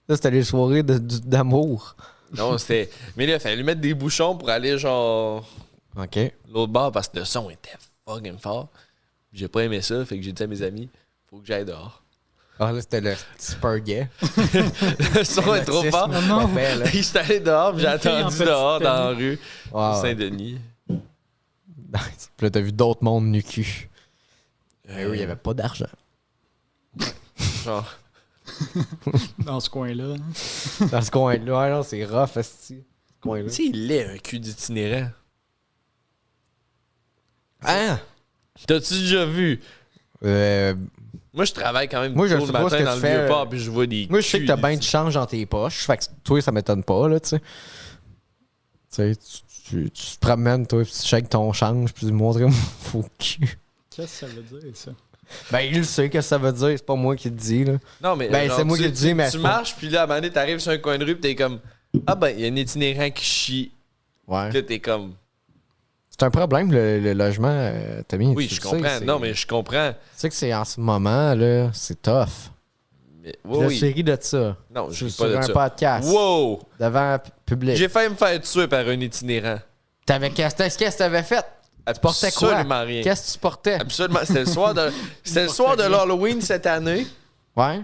Là, c'était les soirées d'amour. Non, c'était. Mais là, il fallait lui mettre des bouchons pour aller genre. OK. L'autre bord parce que le son était fucking fort. J'ai pas aimé ça, fait que j'ai dit à mes amis, faut que j'aille dehors. Ah, là, c'était le super gay. Le son est trop fort. Non. Je suis allé dehors, puis j'ai Une fille en attendu petite dehors dans la tenue. rue Wow. Saint-Denis. Nice. Puis là, t'as vu d'autres mondes nu cul. Mais oui, il n'y avait pas d'argent. Genre, Dans ce coin-là. hein. Dans ce coin-là, ouais, non, c'est rough, esti. Ce coin-là. tu sais, il est un cul d'itinérant. Hein? T'as-tu déjà vu? Euh, Moi, je travaille quand même Moi, je tôt sais le pas ce matin que dans tu le fais, vieux port, puis je vois des moi, je sais que culs t'as bien du change dans tes poches. Fait que toi, ça m'étonne pas, là, tu sais. Tu sais, tu te promènes, toi, puis tu shakes ton change, puis tu montres mon faux cul. Qu'est-ce que ça veut dire, ça? Ben, il sait que ça veut dire, c'est pas moi qui te dis, là. Non, mais Ben, genre, c'est moi tu- qui le dis, mais Tu c'est pas- marches, puis là, à un moment donné, t'arrives sur un coin de rue, puis t'es comme, ah ben, il y a un itinérant qui chie. Ouais. Puis là, t'es comme, C'est un problème, le logement, Tommy. oui, tu je le sais, comprends. c'est- Non, mais je comprends. Tu sais que c'est en ce moment, là, c'est tough. Mais, Puis là, oui, tu ris de ça. non, je Sur ris pas de un ça. podcast. Wow! Devant public. J'ai failli me faire tuer par un itinérant. Qu'est-ce que t'avais fait? Tu portais quoi? Absolument rien. Qu'est-ce que tu portais? Absolument. C'était le soir de l'Halloween cette année. Ouais.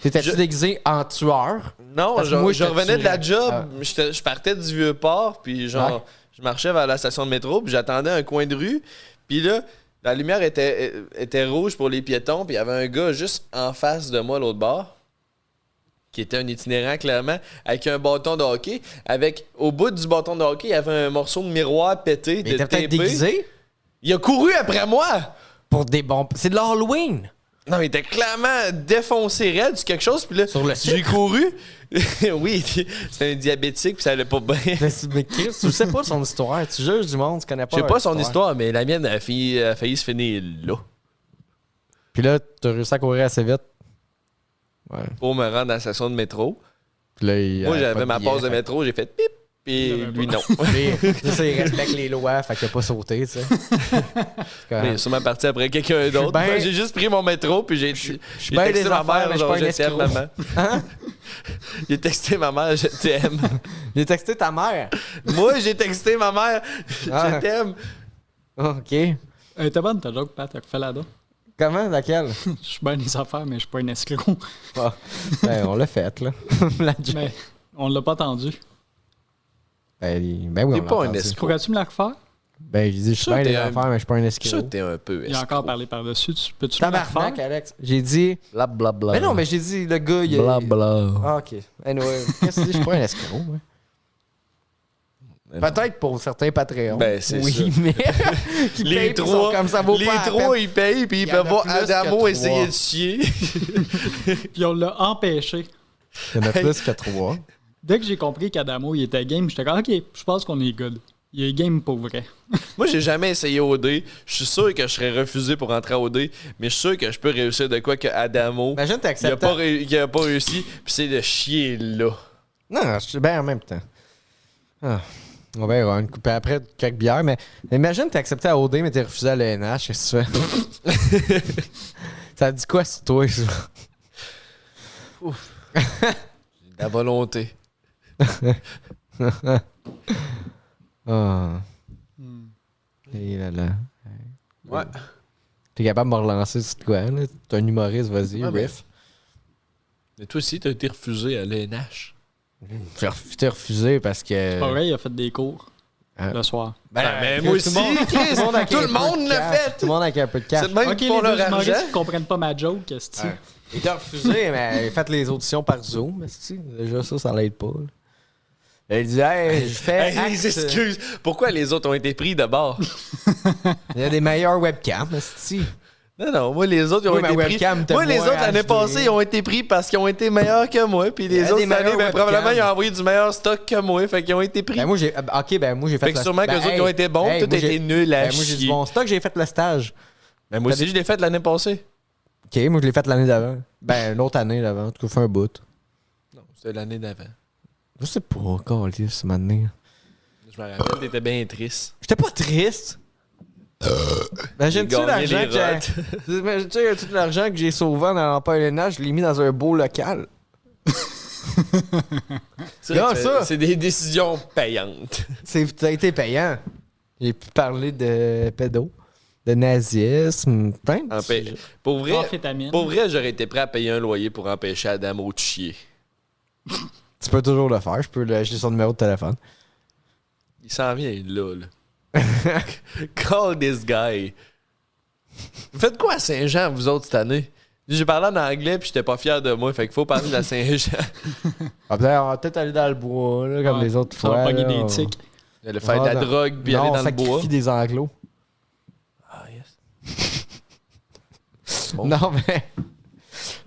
T'étais-tu déguisé en tueur? Non, Parce que moi, je je te revenais de la tuerais. job. Je partais du Vieux-Port, puis genre, Ouais. je marchais vers la station de métro, puis j'attendais un coin de rue. Puis là, la lumière était rouge pour les piétons, puis il y avait un gars juste en face de moi, l'autre bord, qui était un itinérant, clairement, avec un bâton de hockey. Au bout du bâton de hockey, il y avait un morceau de miroir pété, Il était peut-être tapé. déguisé Il a couru après moi! pour des bons... C'est de l'Halloween! Non, il était clairement défoncé raide sur quelque chose, puis là, Sur le j'ai sucre? couru. Oui, c'était un diabétique, puis ça allait pas bien. Mais Chris, tu sais pas son histoire. Tu juges du monde, tu connais pas Je sais pas leur son histoire, mais la mienne a failli se finir là. Puis là, t'as réussi à courir assez vite. Ouais. Pour me rendre à la station de métro. Puis là, il Moi, avait j'avais pas ma billet, pause de fait- métro, j'ai fait pip, puis Il avait lui, pas. non. Puis, ça, il respecte les lois, fait qu'il a pas sauté, tu sais. C'est Mais il est sûrement parti après quelqu'un d'autre. Ben- Moi, j'ai juste pris mon métro, puis j'ai bien texté des ma affaires, mère, mais je suis genre, pas un je t'aime, escroc. maman. Hein? J'ai texté ma mère, je t'aime. J'ai texté ta mère. Moi, j'ai texté ma mère, Ah. je t'aime. OK. Elle était bonne ta joke, Pat, t'as fait la dent. Comment? Laquelle? Je suis bien des affaires, mais je suis pas un escroc. Ah. Ben, on l'a faite, là. La joke. Mais on l'a pas entendu. Ben oui, T'es on pas l'a un entendu. escroc. Pourrais-tu me la refaire? Ben, je dis, je suis Ça, bien t'es des un- affaires, mais je suis pas un Ça, escroc. t'es un peu Il a escroc. encore parlé par-dessus. Peux-tu me la Tabarnak, refaire? Alex. J'ai dit... Blablabla. Mais non, mais j'ai dit, le gars, il est... Blabla. Ah, OK. Anyway, qu'est-ce que tu dis? Je suis pas un escroc, moi. Peut-être pour certains Patreons. Ben, c'est oui, ça. mais qui Les payent, puis sont trois, comme ça vaut les pas la trois, peine. ils payent, puis Il ils y peuvent en a voir plus Adamo que essayer trois. de chier. Puis on l'a empêché. Il y en a plus que 3. Dès que j'ai compris qu'Adamo il était game, j'étais comme, OK, je pense qu'on est good. Il est game pour vrai. Moi, j'ai jamais essayé OD. Je suis sûr que je serais refusé pour rentrer à OD, mais je suis sûr que je peux réussir de quoi que Adamo, Imagine, il a t'acceptes. pas, il a pas réussi, puis c'est de chier là. Non, je suis bien en même temps. Ah. On verra une coupe après quelques bières, mais imagine t'es accepté à OD, mais t'es refusé à l'ENH, qu'est-ce que tu fais? Ça dit quoi sur toi, ça? La volonté. Ah. Et là là. Ouais. T'es capable de me relancer sur quoi, là? T'es un humoriste, vas-y, Ouais, mais- riff. Mais toi aussi, t'as été refusé à l'ENH. T'es refusé parce que... C'est pas vrai, il a fait des cours Ah. le soir. mais tout moi le aussi, monde- Chris, tout le monde avec tout un le peu monde de l'a cash. fait. Tout le monde avec un peu de cash. C'est de même OK, qu'ils les font deux leur humoristes argent. qui comprennent pas ma joke, qu'est-ce que Ouais. Il t'a refusé, mais faites les auditions par Zoom. esti. Déjà, ça l'aide pas. là. Elle dit, hey, je fais. Hey, acte. les excuses. Pourquoi les autres ont été pris d'abord? Il y a des meilleurs webcams, esti. Non, moi, les autres, ils ont Oui, ma été pris. webcam était Moi, les moins autres, l'année HD. passée, ils ont été pris parce qu'ils ont été meilleurs que moi. Puis Il y les a autres, des cette année, meilleurs ben, probablement, webcams. ils ont envoyé du meilleur stock que moi. Fait qu'ils ont été pris. Ben, moi, j'ai. OK, ben, moi, j'ai fait. Fait que sûrement qu'eux autres, ils ont été bons, tout a été nul à Ben, moi, j'ai du chier. bon stock, j'ai fait le stage. Ben, moi aussi, je l'ai fait l'année passée. OK, moi, je l'ai fait l'année d'avant. Ben, l'autre année d'avant. En tout cas, fait un bout. Non, c'était l'année d'avant. Je sais pas, encore, ce matin. Je me rappelle, t'étais bien triste. J'étais pas triste. Imagine-tu J'ai gagné l'argent les que j'ai. Imagine-tu tout l'argent que j'ai sauvé en allant pas à l'ENH, je l'ai mis dans un beau local. C'est Non, vrai que ça. c'est des décisions payantes. Ça a été payant. J'ai pu parler de pédo, de nazisme, plein de Empê- sujets. Pour vrai, Amphétamine. j'aurais été prêt à payer un loyer pour empêcher Adamo de chier. Tu peux toujours le faire. Je peux lui acheter son numéro de téléphone. Il s'en vient là. Call this guy. Vous faites quoi à Saint-Jean, vous autres, cette année? J'ai parlé en anglais puis j'étais pas fier de moi. Fait qu'il faut parler de la Saint-Jean. Ah, peut-être, on va peut-être aller dans le bois, là, comme Ouais, les autres ça va fois. pogner là, des on- tics. Aller faire de la Non, drogue puis non, aller on dans le bois. sacrifie des enclos. Ah, yes. Bon. Non,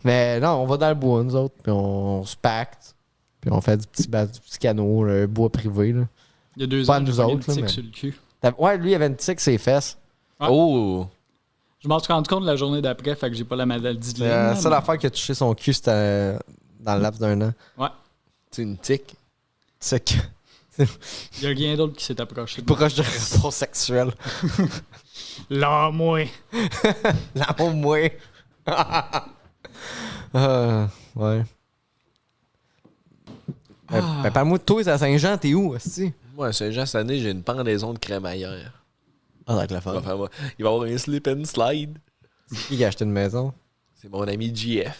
mais non, on va dans le bois, nous autres, puis on se pacte, puis on fait du petit canot, un bois privé. Là. Il y a 2 Pas ans, nous j'ai pogné autres, une là, tic mais- sur le cul. Ouais, lui, il avait une tique ses fesses. Ouais. Oh! Je m'en suis rendu compte la journée d'après, fait que j'ai pas la maladie de C'est Lyme. la là, seule mais- affaire qui a touché son cul, c'était dans le laps d'un an. Ouais. C'est une tique. Tic. Il y a rien d'autre qui s'est approché. Proche de rapport sexuel. Là, moi. L'amour, moi. Ouais. Ben, parle-moi de toi, c'est à Saint-Jean, t'es où, aussi? Moi, à Saint-Jean, cette année, j'ai une pendaison de crémaillère. Ah, avec la Il va femme. faire, il va y avoir un slip and slide. Qui a acheté une maison? C'est mon ami GF.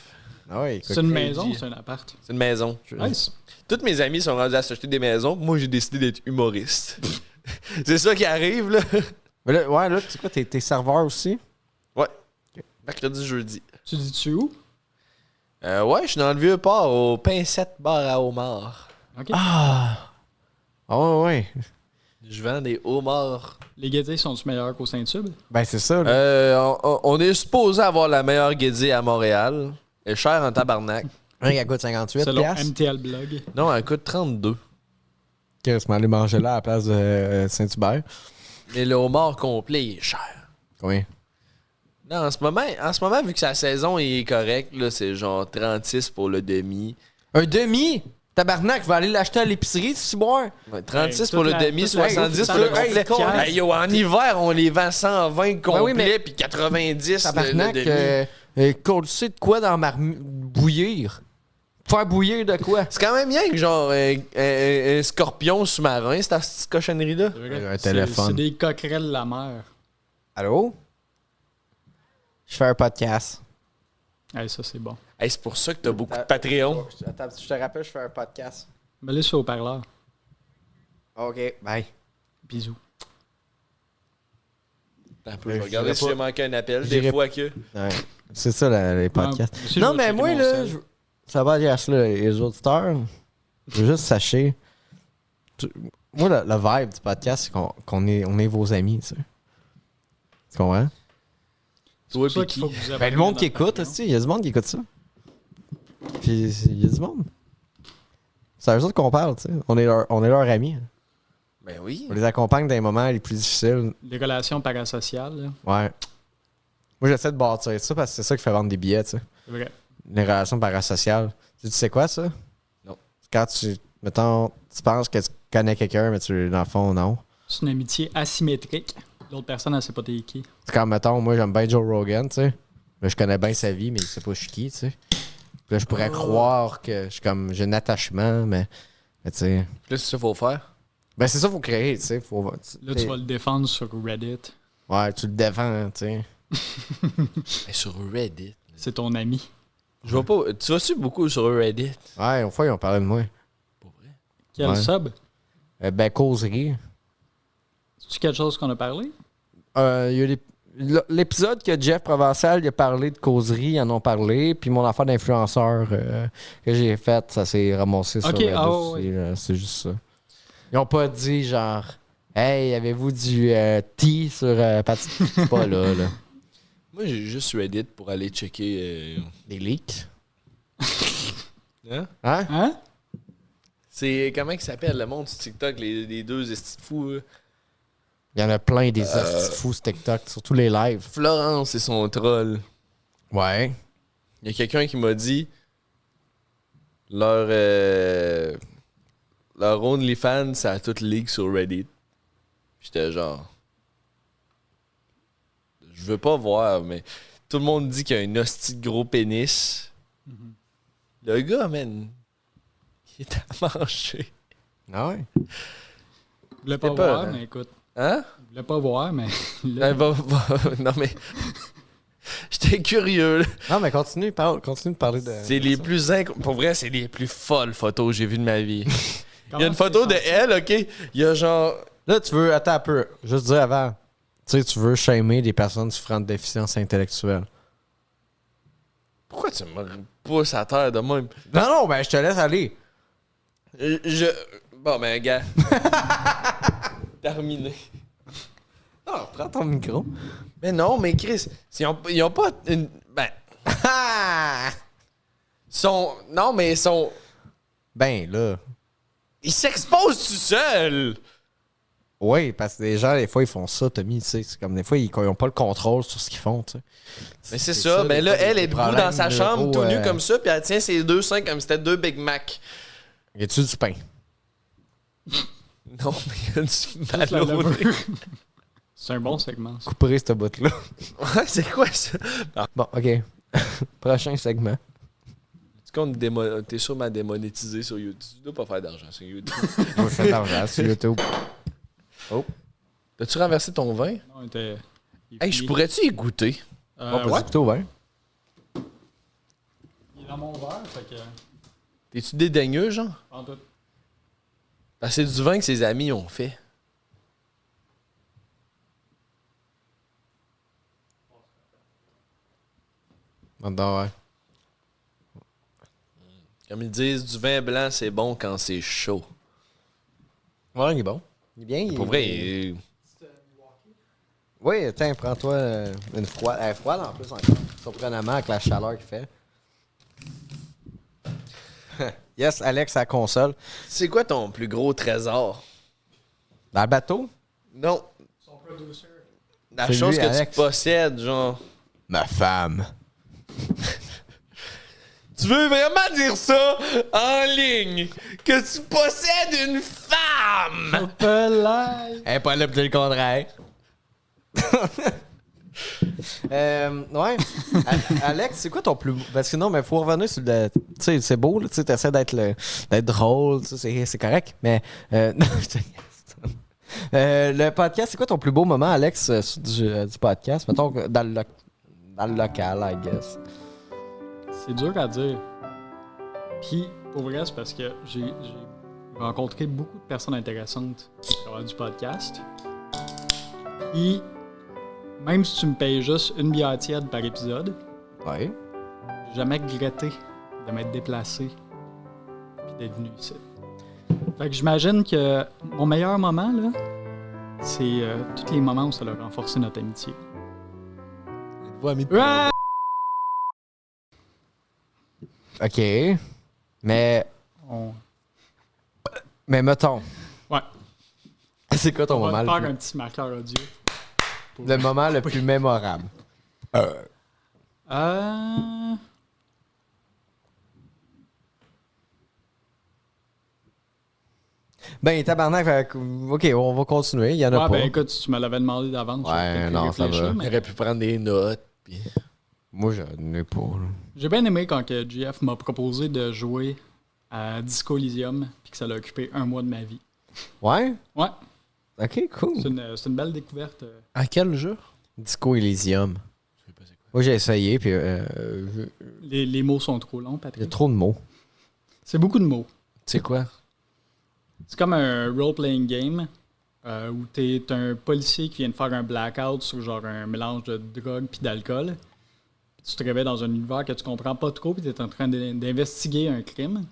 Ah ouais, C'est une maison ou c'est un appart? C'est une maison. Nice. Tous mes amis sont rendus à s'acheter des maisons. Moi, j'ai décidé d'être humoriste. C'est ça qui arrive, là. Mais là, ouais, là, tu sais quoi, t'es serveur aussi? Ouais. Mercredi, jeudi. Tu dis-tu où? Ouais, je suis dans le vieux port, au Pincette Bar à homard. OK. Ah ouais, ouais. Je vends des homards. Les guettés sont-ils meilleurs qu'au Saint-Tube? Ben, c'est ça, là. On est supposé avoir la meilleure guédille à Montréal. Elle est chère en tabarnak. Elle coûte 58 Selon piastres. MTL Blog. Non, elle coûte 32. Qu'est-ce qu'on aller manger là à la place de Saint-Hubert? Mais le homard complet, il est cher. Combien? Non, en ce moment, vu que sa saison est correcte, là, c'est genre 36 pour le demi. Un demi? Tabarnak, je vais aller l'acheter à l'épicerie, si boire. Ouais, 36 Hey, pour le toute la- demi, toute la- 70 toute pour le la- complet. Hey, Hey, yo, en hiver, on les vend 120 complet, oui, mais- puis 90 Tabarnak, le demi. coller de quoi dans bouillir? Faire bouillir de quoi? C'est quand même bien que genre un scorpion sous-marin, cette petite cochonnerie-là. Un téléphone. C'est des coquerelles de la mer. Allô? Je fais un podcast. Hey, ça, c'est bon. Hey, c'est pour ça que t'as beaucoup de Patreon. Attends, je te rappelle, je fais un podcast. Mais là, c'est au parleur. OK, bye. Bisous. Attends un peu, je vais Je regarder dirais si pas- j'ai manqué un appel. je Des dirais- fois que. Ouais. C'est ça, les podcasts. moi aussi, non, je vais mais checker moi, mon là, sel. ça va dire là, les auditeurs. Je veux juste sachez. Moi, le vibe du podcast, c'est qu'on est vos amis, tu sais. Tu comprends? C'est pour ça qu'il faut que vous Ben, le monde qui écoute, aussi, il y a du monde qui écoute ça. Puis, il y a du monde. C'est à eux autres qu'on parle, tu sais. On est leur amis. Ben oui. On les accompagne dans les moments les plus difficiles. Les relations parasociales, là. Ouais. Moi, j'essaie de bâtir ça parce que c'est ça qui fait vendre des billets, tu sais. C'est vrai. Les relations parasociales. Tu sais quoi, ça? Non. Quand mettons, tu penses que tu connais quelqu'un, mais dans le fond, non. C'est une amitié asymétrique. L'autre personne, elle sait pas t'es qui. C'est comme, mettons, moi, j'aime bien Joe Rogan, tu sais. Mais je connais bien sa vie, mais il sait pas je suis qui, tu sais. Puis là, je pourrais croire que j'ai un attachement, mais tu sais. Là, c'est ça qu'il faut faire. Ben, c'est ça qu'il faut créer, tu sais. Là, tu vas le défendre sur Reddit. Ouais, tu le défends, tu sais. Ben, sur Reddit. C'est ton ami. Je vois pas. Tu vas-tu beaucoup sur Reddit? Ouais, une fois, ils ont parlé de moi. Pour vrai? Quel Ouais. sub? Ben, causerie. C'est-tu quelque chose qu'on a parlé? Il y a l'épisode que Jeff Provençal il a parlé de causerie, ils en ont parlé. Puis mon affaire d'influenceur que j'ai faite, ça s'est ramassé sur Ok, Reddit ah aussi, là. C'est juste ça. Ils ont pas dit genre hey, avez-vous du tea sur Patrick? C'est pas là. Moi, j'ai juste Reddit pour aller checker. Des leaks. Hein? Hein? Hein? C'est. Comment il s'appelle le monde sur TikTok, les deux estis de fous? Là? Il y en a plein des hosties de fous sur TikTok, surtout les lives. Florence et son troll. Ouais. Il y a quelqu'un qui m'a dit leur OnlyFans, ça a toute leak sur Reddit. J'étais genre. Je veux pas voir, mais tout le monde dit qu'il y a un hostie de gros pénis. Le gars, man, il est à manger. Ah ouais. Je voulais pas C'était peur, voir, hein? mais écoute. Hein? Je voulais pas voir, mais. Non, mais. J'étais curieux, là. Non, mais continue de parler de. C'est les plus Pour vrai, c'est les plus folles photos que j'ai vues de ma vie. Il y a une Comment photo tu de t'es senti? elle, OK? Il y a genre... Là, tu veux. Attends un peu. Juste dire avant. Tu sais, tu veux shamer des personnes souffrant de déficience intellectuelle. Pourquoi tu me pousses à terre de même? Non, ben, je te laisse aller. Bon, ben, gars. Terminé. Non, prends ton micro. Mais non, mais Chris, ils ont pas une... Ben... Non, mais ils sont... Ben, là. Ils s'exposent tout seuls! Oui, parce que les gens, des fois, ils font ça, Tommy, tu sais. C'est comme des fois, ils n'ont pas le contrôle sur ce qu'ils font, tu sais. Mais c'est ça. Mais des là, fois, elle des est debout problèmes dans sa chambre, neuro, tout nu comme ça, puis elle tient ses deux seins comme si c'était deux Big Mac. Y a-tu du pain? Non, mais il y a du Juste la ballonné. levure. C'est un bon segment, ça. Couperez cette bout-là. Ouais, c'est quoi ça? Bon, OK. Prochain segment. Tu compte, t'es sûrement démonétisé sur YouTube. Tu dois pas faire d'argent sur YouTube. Je fais de l'argent sur YouTube. Oh. T'as-tu renversé ton vin? Non, il était. Hey, je pourrais-tu y goûter? On peut ouais. plutôt, ouais. Il est dans mon verre, fait que. T'es-tu dédaigneux, genre? En tout. Parce que c'est du vin que ses amis ont fait. J'adore, ouais. Comme ils disent, du vin blanc, c'est bon quand c'est chaud. Ouais, il est bon. Il est bien. Pour vrai, Oui, tiens, prends-toi une froide. Elle est froide en plus encore. Surprenamment avec la chaleur qu'il fait. Yes, Alex à la console. c'est quoi ton plus gros trésor? Dans le bateau? Non. Son producer. La C'est chose lui, que Alex. tu possèdes, genre. Ma femme. Tu veux vraiment dire ça en ligne? Que tu possèdes une femme? Elle est pas là pour dire le contraire. Ouais. Alex, c'est quoi ton plus. Parce que non, mais faut revenir sur le. Tu sais, c'est beau, là. Tu sais, t'essaies d'être drôle, tu sais, c'est correct. Mais. Non, je te niaise. Le podcast, c'est quoi ton plus beau moment, Alex, du podcast? Mettons dans le local, I guess. C'est dur à dire. Puis, pour vrai, c'est parce que j'ai rencontré beaucoup de personnes intéressantes à travers du podcast. Puis, même si tu me payes juste une bière tiède par épisode, Ouais. j'ai jamais regretté de m'être déplacé puis d'être venu ici. Fait que j'imagine que mon meilleur moment, là, c'est tous les moments où ça a renforcé notre amitié. Ouais! OK. Mais mettons. Ouais. C'est quoi ton On va moment te le faire plus, un petit marqueur audio. le moment le plus mémorable? Ben, tabarnak, fait que, OK, on va continuer. Il y en a Ouais, pas. ben écoute, tu me l'avais demandé d'avance. Ouais, j'aurais peut-être non, ça réfléchi, va. mais J'aurais pu prendre des notes. Pis... Moi, j'en ai pas. Là. J'ai bien aimé quand que GF m'a proposé de jouer à Disco Elysium puis que ça l'a occupé un mois de ma vie. Ouais? Ouais, OK, cool. c'est une belle découverte. À quel jeu? Disco Elysium. Je sais pas c'est quoi. Moi, j'ai essayé, puis Les mots sont trop longs, il y a Patrick. trop de mots. C'est beaucoup de mots. C'est quoi? C'est comme un role-playing game où t'es un policier qui vient de faire un blackout sur genre un mélange de drogue puis d'alcool. Puis tu te réveilles dans un univers que tu comprends pas trop puis t'es en train d'investiguer un crime.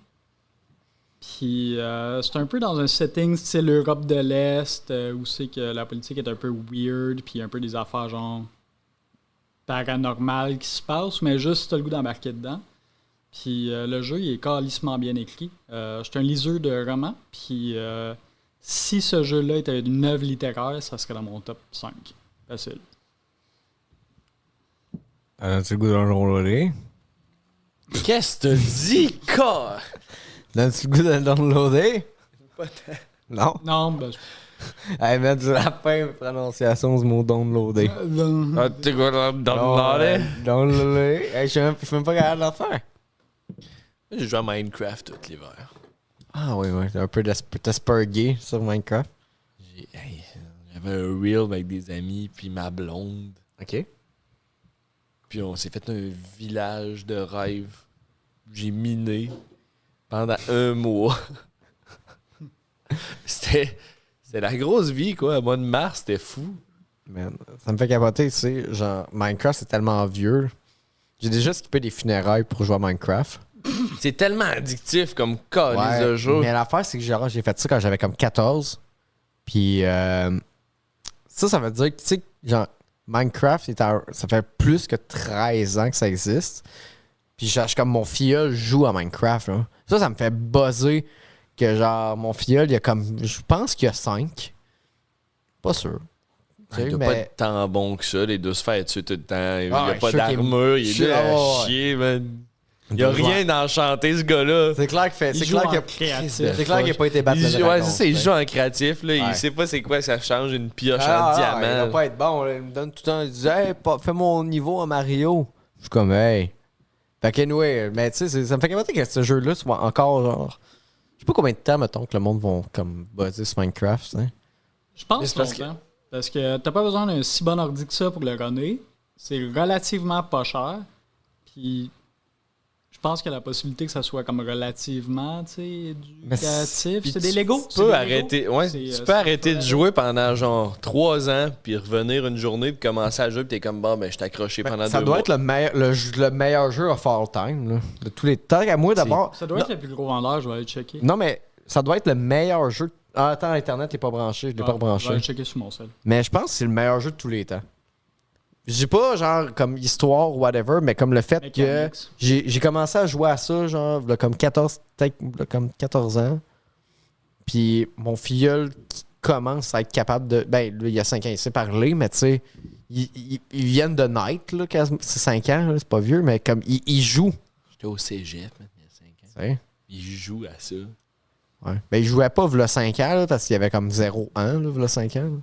Puis c'est un peu dans un setting style Europe de l'Est où c'est que la politique est un peu weird puis un peu des affaires genre paranormales qui se passent, mais juste si t'as le goût d'embarquer dedans. Puis le jeu, il est calissement bien écrit. Je suis un liseur de romans, puis si ce jeu-là était une œuvre littéraire, ça serait dans mon top 5. Facile. As-tu le goût d'en downloader? Qu'est-ce que tu dis, quoi? As-tu le goût d'en downloader? Pas tant. Non? Non, ben... Hey, man, tu la fin prononciation du mot downloader. Ah, t'es quoi dans Downloader? Hey, je suis même pas capable de le faire. J'ai joué à Minecraft tout l'hiver. Ah oui, oui. T'es un peu d'aspergé sur Minecraft. J'avais un reel avec des amis, puis ma blonde. OK. Puis on s'est fait un village de rêve. J'ai miné pendant un mois. C'était la grosse vie, quoi. Au mois de mars, c'était fou. Man, ça me fait capoter, tu sais. Genre, Minecraft, c'est tellement vieux. J'ai déjà skippé des funérailles pour jouer à Minecraft. C'est tellement addictif comme calice de jeu. Mais l'affaire, c'est que genre, j'ai fait ça quand j'avais comme 14. Puis ça veut dire que, tu sais, genre, Minecraft, ça fait plus que 13 ans que ça existe. Puis genre, comme mon filleul joue à Minecraft. Là. Ça me fait buzzer que genre, mon filleul, il y a comme, je pense qu'il y a 5. Pas sûr. Il doit pas être tant bon que ça, les deux se faire tuer tout le temps. Il n'y a je pas suis sûr qu'il est- d'armure, il je est suis- là à ouais. chier, man. Il n'y a rien d'enchanté, ce gars-là. C'est clair qu'il fait. Il C'est joue clair en qu'il a, créatif. c'est clair qu'il a pas été battu. Ouais, c'est ça, il joue en créatif, là. Ouais. Il sait pas c'est quoi, ça change une pioche en Il va diamant. pas être bon. Là. Il me donne tout le temps. Il dit, hey, fais mon niveau à Mario. Je suis comme, hey. Fait que anyway, mais tu sais, ça me fait capoter que ce jeu-là soit encore genre. Je sais pas combien de temps, mettons, que le monde va comme buzzer sur Minecraft, hein. Je pense Mais c'est parce longtemps. Parce que t'as pas besoin d'un si bon ordi que ça pour le runner. C'est relativement pas cher. Puis je pense qu'il y a la possibilité que ça soit comme relativement, tu sais, éducatif. Puis C'est des Legos. Tu peux arrêter, arrêter de jouer pendant genre 3 ans, puis revenir une journée, puis commencer à jouer, puis t'es comme, bon, ben, je t'ai accroché pendant 2 mois. Ça doit être le meilleur jeu of all time, là, de tous les temps. À moi, d'abord. Ça doit être le plus gros vendeur, je vais aller checker. Non, mais ça doit être le meilleur jeu. Ah, attends, Internet n'est pas branché, je l'ai pas branché. Je vais aller checker sur mon sel. Mais je pense que c'est le meilleur jeu de tous les temps. Je dis pas genre comme histoire ou whatever, mais comme le fait Mechanics. que j'ai commencé à jouer à ça, genre, là, comme 14 ans. Puis mon filleul qui commence à être capable de. Ben, là, il y a 5 ans, il sait parler, mais tu sais, ils viennent de naître, là, c'est 5 ans, là, c'est pas vieux, mais comme ils jouent. J'étais au cégep, il y a 5 ans. T'sais. Ils jouent à ça. Ouais. Ben, ils jouaient pas v'là 5 ans, là, parce qu'il y avait comme 0 ans, là, v'là 5 ans. Là.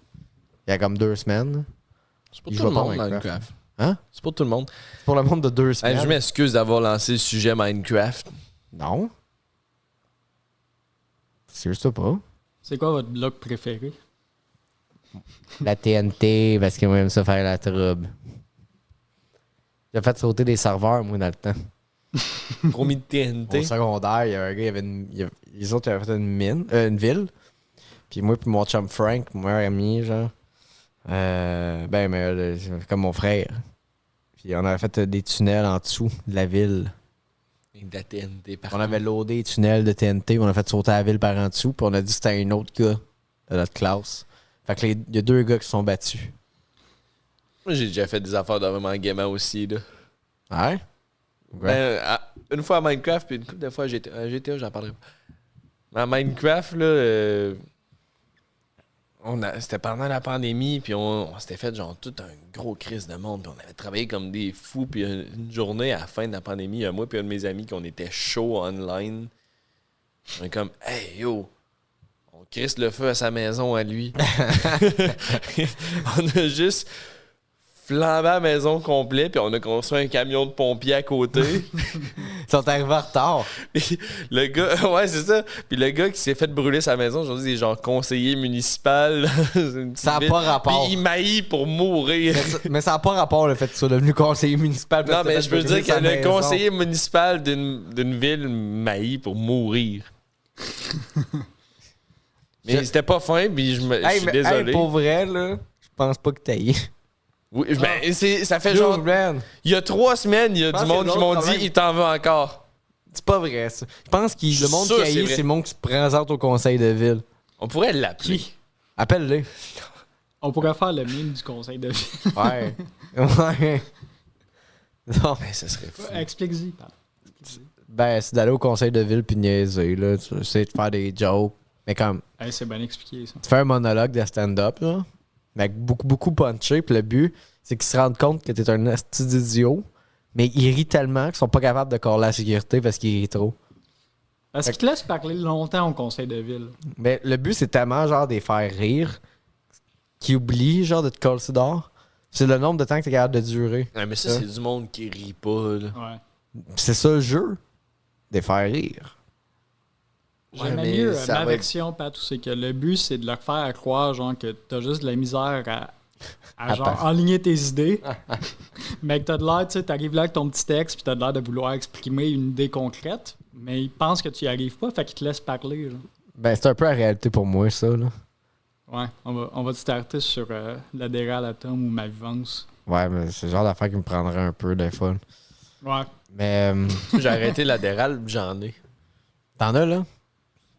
Il y a comme 2 semaines. Là. C'est pour Ils tout le jouent pas monde, Minecraft. Minecraft. Hein? C'est pour tout le monde. C'est pour le monde de 2 semaines. Je m'excuse d'avoir lancé le sujet Minecraft. Non. C'est juste pas. C'est quoi votre bloc préféré? La TNT, parce qu'ils aiment ça faire la trouble. J'ai fait sauter des serveurs, moi, dans le temps. Gros mis de Au TNT. secondaire, il y avait un gars, les autres, ils avaient fait une ville. Puis moi, puis mon chum Frank, mon meilleur ami, genre. Comme mon frère. Puis on avait fait des tunnels en dessous de la ville. Avec de la TNT partout. On avait loadé les tunnels de TNT, on a fait sauter la ville par en dessous, puis on a dit que c'était un autre gars de notre classe. Fait que il y a 2 gars qui se sont battus. Moi, j'ai déjà fait des affaires de même en gaming aussi, là. Ouais? Ben, une fois à Minecraft, puis une couple de fois à GTA, j'en parlerai pas. À Minecraft, là, c'était pendant la pandémie, puis on s'était fait genre tout un gros crise de monde, puis on avait travaillé comme des fous, puis une journée à la fin de la pandémie, moi puis un de mes amis, qu'on était chaud online. On est comme, hey yo, on crisse le feu à sa maison à lui. On a juste flambé la maison complet, puis on a construit un camion de pompiers à côté. Ils sont arrivés en retard. Puis le gars, ouais, c'est ça. Puis le gars qui s'est fait brûler sa maison, aujourd'hui, il est genre conseiller municipal. Ça n'a pas rapport. Puis il maillit pour mourir. Mais ça n'a pas rapport le fait que tu sois devenu conseiller municipal. Non, mais je peux dire que le conseiller municipal d'une ville maillit pour mourir. Mais c'était pas fin, puis je suis désolé. Hey, pour vrai, là, je pense pas que t'ailles. Oui, ben, ça fait genre. Il y a 3 semaines, il y a du monde qui m'ont dit il t'en veut encore. C'est pas vrai, ça. Je pense que le monde qui haït, c'est le monde qui se présente au conseil de ville. On pourrait l'appeler. Appelle-le. On pourrait faire le mime du conseil de ville. Ouais. Ouais. Non. Ben, ça serait fou. Explique-y, pardon. Ben, c'est d'aller au conseil de ville puis niaiser, là. Tu sais, de faire des jokes. Mais comme. Hey, c'est bien expliqué, ça. Tu fais un monologue de stand-up, là. Mais avec beaucoup punché. Puis le but, c'est qu'ils se rendent compte que t'es un asti d'idiot. Mais ils rient tellement qu'ils sont pas capables de corler la sécurité parce qu'ils rient trop. Est-ce qu'ils te laissent parler longtemps au conseil de ville? Mais le but, c'est tellement genre de les faire rire qu'ils oublient genre de te coller dehors. C'est le nombre de temps que t'es capable de durer. Ouais, mais ça, c'est du monde qui rit pas, là. Ouais. C'est ça le jeu. De les faire rire. J'aimais mais mieux ça ma va version, Pat, c'est que le but, c'est de leur faire croire genre, que t'as juste de la misère à genre, enligner tes idées. Mais que t'as de l'air, tu sais, t'arrives là avec ton petit texte, puis t'as de l'air de vouloir exprimer une idée concrète, mais ils pensent que tu y arrives pas, fait qu'ils te laissent parler. Genre. Ben, c'est un peu la réalité pour moi, ça, là. Ouais, on va te starter sur l'adhéral à Tom ou ma vivance. Ouais, mais c'est le genre d'affaire qui me prendrait un peu des fois. Ouais. Mais. J'ai arrêté l'adhéral, j'en ai. T'en as, là?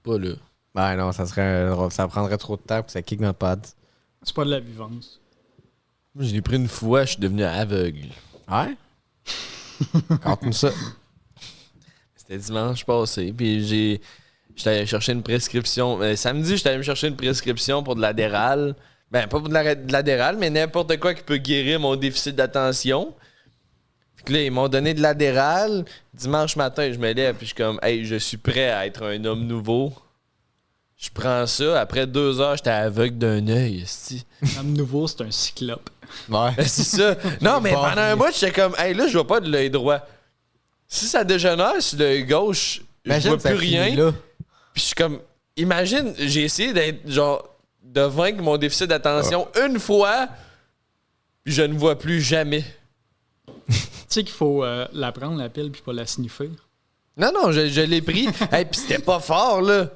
Pas là. Ben non, ça prendrait trop de temps pour que ça kick dans le pad. C'est pas de la vivance. Moi, je l'ai pris une fois, je suis devenu aveugle. Ouais? Raconte-nous ça. C'était dimanche passé, puis j'étais allé chercher une prescription. Samedi, j'étais allé me chercher une prescription pour de l'adhéral. Ben, pas pour de l'adhéral, mais n'importe quoi qui peut guérir mon déficit d'attention. Puis là, ils m'ont donné de l'adhéral. Dimanche matin, je me lève, puis je suis comme, hey, je suis prêt à être un homme nouveau. Je prends ça. Après 2 heures, j'étais aveugle d'un œil, esti. L'homme nouveau, c'est un cyclope. Ouais. Ben, c'est ça. Non, mais pendant un mois, j'étais comme, hey, là, je vois pas de l'œil droit. Si ça dégénère sur le gauche, je vois plus rien. Là. Puis je suis comme, imagine, j'ai essayé d'être genre, de vaincre mon déficit d'attention une fois, puis je ne vois plus jamais. Tu sais qu'il faut la prendre, la pile, puis pas la sniffer. Non, je l'ai pris. Hey, puis c'était pas fort, là.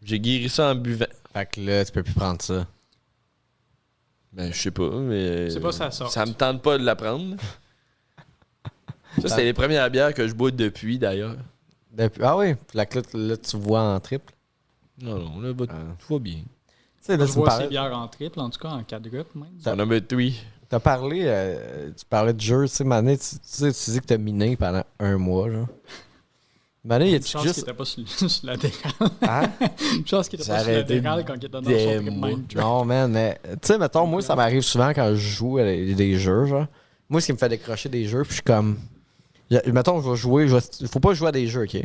J'ai guéri ça en buvant. Fait que là, tu peux plus prendre ça. Ben, je sais pas, mais. C'est pas ça sort. Ça me tente pas de la prendre. Ça, c'était les premières bières que je bois depuis, d'ailleurs. Ah oui, là, tu vois en triple. Non, là, tout va bien. Tu sais, là, Je tu me vois ces parlais, bières en triple, en tout cas en 4 groupes même. On a mis oui. t'as parlé, tu parlais de jeu, tu sais, Mané, tu dis que t'as miné pendant 1 mois, genre. Mané, y Une a-tu chance qu'il juste... était pas sur la décale. Hein? Une chance qu'il était Ça pas sur aurait la été décale quand il était dans son des trip mois. mind. Non, man, mais... Tu sais, mettons, moi, ça m'arrive souvent quand je joue à des jeux, genre. Moi, ce qui me fait décrocher des jeux, puis je suis comme... Mettons, je vais jouer... Faut pas jouer à des jeux, OK?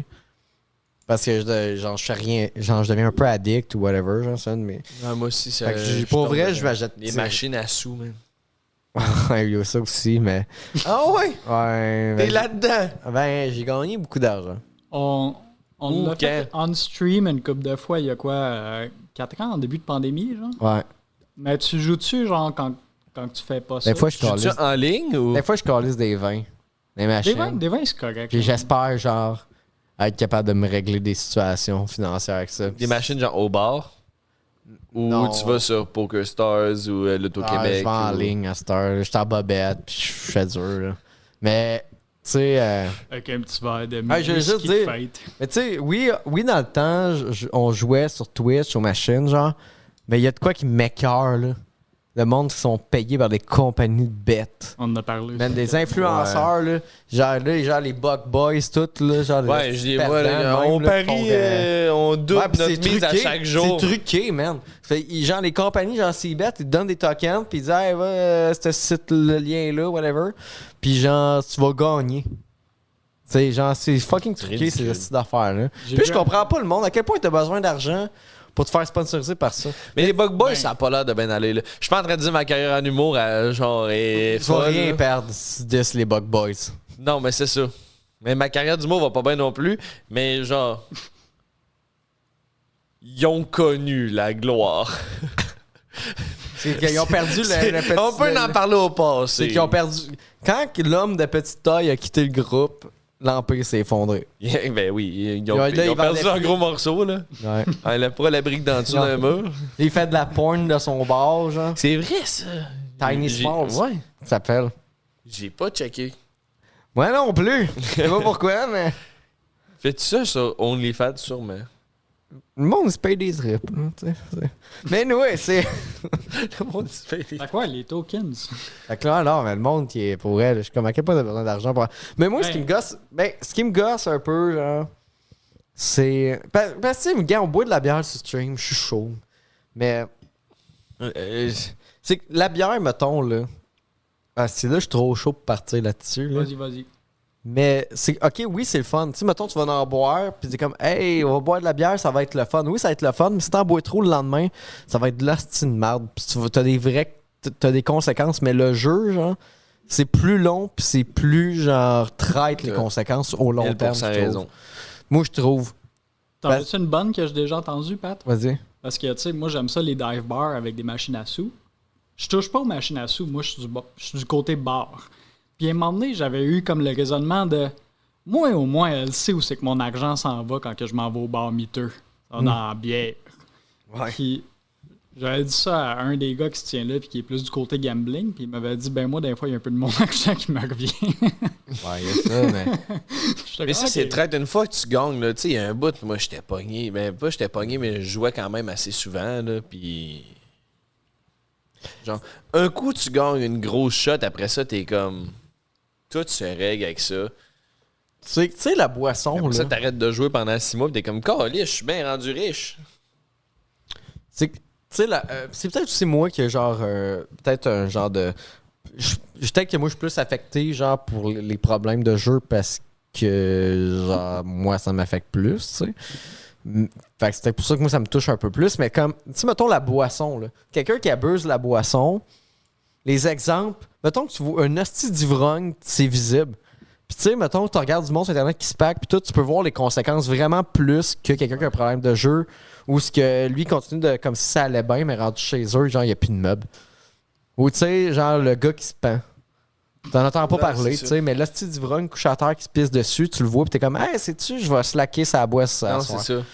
Parce que, genre, je fais rien... Genre, je deviens un peu addict ou whatever, genre, ça, mais... Ah, moi aussi, ça. Fait que pour vrai, je m'achète... Les machines à sous, man. Ouais, il y a ça aussi, mais... Ah ouais? Ouais, T'es ben, là-dedans? ben, j'ai gagné beaucoup d'argent. On l'a fait on stream une couple de fois il y a quoi 4 ans, en début de pandémie, genre. Ouais. Mais tu joues dessus, genre, quand tu fais pas ça? Des fois, je Tu calisse... joues en ligne ou. Des fois, je calisse des vins. Des machines. Des vins, c'est correct. Puis j'espère, genre, être capable de me régler des situations financières avec ça. Des machines genre au bar? Ou Non. tu vas sur PokerStars ou l'Auto-Québec? Je vais en ligne à cette heure. Je suis en bobette, puis je fais dur, là. Mais, tu sais... Avec un petit verre de je veux whisky juste de dire- fête. Mais tu sais, oui, dans le temps, on jouait sur Twitch, aux machines, genre. Mais il y a de quoi qui m'écœure, là. Le monde qui sont payés par des compagnies de bêtes. On en a parlé. Même des influenceurs, là. Genre les Buck Boys, toutes, là. Genre, Ouais, je les vois, perdants, là, même, on là, parie, qui font on double Ouais, pis notre mise à chaque jour. C'est truqué, man. Genre, les compagnies, genre Cbet, ils te donnent des tokens, puis ils disent, hey, va, ce site, le lien là, whatever. Puis genre, tu vas gagner. Tu sais, genre, c'est fucking truqué, ridicule. ces affaires-là. J'ai Puis vu je comprends pas le monde. À quel point t'as besoin d'argent pour te faire sponsoriser par ça? Mais les Bug Boys, Ben. ça a pas l'air de bien aller, là. Je suis pas en train de dire ma carrière en humour, genre, est Tu vas folle, rien là. perdre si tu dis les Buck Boys. Non, mais c'est ça. Mais ma carrière d'humour va pas bien non plus. Mais genre. Ils ont connu la gloire. C'est qu'ils ont perdu le petit... On peut en parler au passé. C'est qu'ils ont perdu... Quand l'homme de petite taille a quitté le groupe, l'Empire s'est effondré. Ben oui, ils ont, Là, ils il ont perdu vendait leur plus. gros morceau, là. Ouais. Elle pas la brique dans dessous Non. d'un mur. Il fait de la porn de son bar, genre. C'est vrai, ça. Tiny J'ai- Smalls. Ouais. Ça s'appelle. J'ai pas checké. Moi non plus. Je sais pas pourquoi, mais. Fais-tu ça sur OnlyFans, sûrement? Le monde se paye des rips. Hein, tu sais, mais nous, c'est. Le monde se fait des- T'as quoi, les tokens? Fait que là, non, mais le monde qui est pour elle, je suis comme à quel point t'as besoin d'argent pour. Mais moi, ce qui me gosse. Ben, ce qui me gosse un peu, genre. C'est. Parce que, tu sais, gars, on boit de la bière sur stream, je suis chaud. Mais. C'est que la bière, mettons, là. Ah, c'est là, je suis trop chaud pour partir là-dessus. Là. Vas-y. Mais c'est ok, oui, c'est le fun. Tu sais, mettons, tu vas en boire, puis c'est comme, hey, on va boire de la bière, ça va être le fun. Oui, ça va être le fun, mais si t'en bois trop le lendemain, ça va être de l'hostie de merde. Puis t'as des conséquences, mais le jeu, genre, c'est plus long, puis c'est plus, genre, traite les conséquences au long terme. sa je trouve. raison. Moi, je trouve. T'en as-tu une bonne que j'ai déjà entendue, Pat? Vas-y. Parce que, tu sais, moi, j'aime ça, les dive bars avec des machines à sous. Je touche pas aux machines à sous. Moi, je suis du côté bar. Puis, à un moment donné, j'avais eu comme le raisonnement de... Moi, au moins, elle sait où c'est que mon argent s'en va quand que je m'en vais au bar miteux. Dans la bière. Ouais. Puis, j'avais dit ça à un des gars qui se tient là, puis qui est plus du côté gambling. Puis, il m'avait dit, ben moi, des fois, il y a un peu de mon argent qui me revient. Ouais, il y a ça, mais. J'étais Mais comme, ça, c'est ok. traite. Une fois que tu gagnes, là, tu sais, il y a un bout, moi, j'étais pogné. Ben, pas j'étais pogné, mais je jouais quand même assez souvent, là, puis... Genre, un coup, tu gagnes une grosse shot, après ça, t'es comme... Tout se règle avec ça. Tu sais, la boisson, Après ça, là. t'arrêtes de jouer pendant 6 mois, pis t'es comme, caliste, je suis bien rendu riche. C'est que, tu sais, c'est peut-être aussi moi qui ai genre. Peut-être un genre de. Peut-être que moi, je suis plus affecté, genre, pour les problèmes de jeu parce que, genre, moi, ça m'affecte plus, tu sais. Fait que c'était pour ça que moi, ça me touche un peu plus. Mais comme, tu sais, mettons la boisson, là. Quelqu'un qui abuse de la boisson, les exemples, mettons que tu vois un hostie d'ivrogne, c'est visible. Puis tu sais, mettons, tu regardes du monde sur Internet qui se pack, puis tout, tu peux voir les conséquences vraiment plus que quelqu'un qui a un problème de jeu, ou ce que lui continue de comme si ça allait bien, mais rendu chez eux, genre, il n'y a plus de meubles. Ou tu sais, genre, le gars qui se pend. T'en entends pas parler, tu sais, mais là, si tu d'ivrogne couche à terre qui se pisse dessus, tu le vois, puis t'es comme, hey, sais-tu, je vais slacker sa boisse. Non, c'est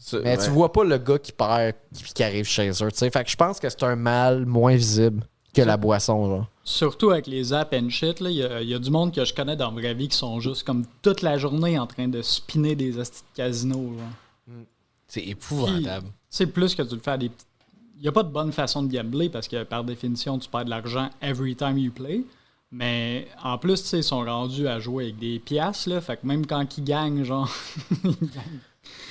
ça. Mais tu vois pas le gars qui perd, qui arrive chez eux, tu sais. Fait que je pense que c'est un mal moins visible que la boisson, genre. Surtout avec les apps and shit, il y a du monde que je connais dans la vraie vie qui sont juste comme toute la journée en train de spinner des hosties de casino. C'est épouvantable. C'est plus que tu le fais à des petites... Il n'y a pas de bonne façon de gambler parce que par définition, tu perds de l'argent every time you play. Mais en plus, tu sais, ils sont rendus à jouer avec des piastres, là. Fait que même quand ils gagnent, genre... ils gagnent.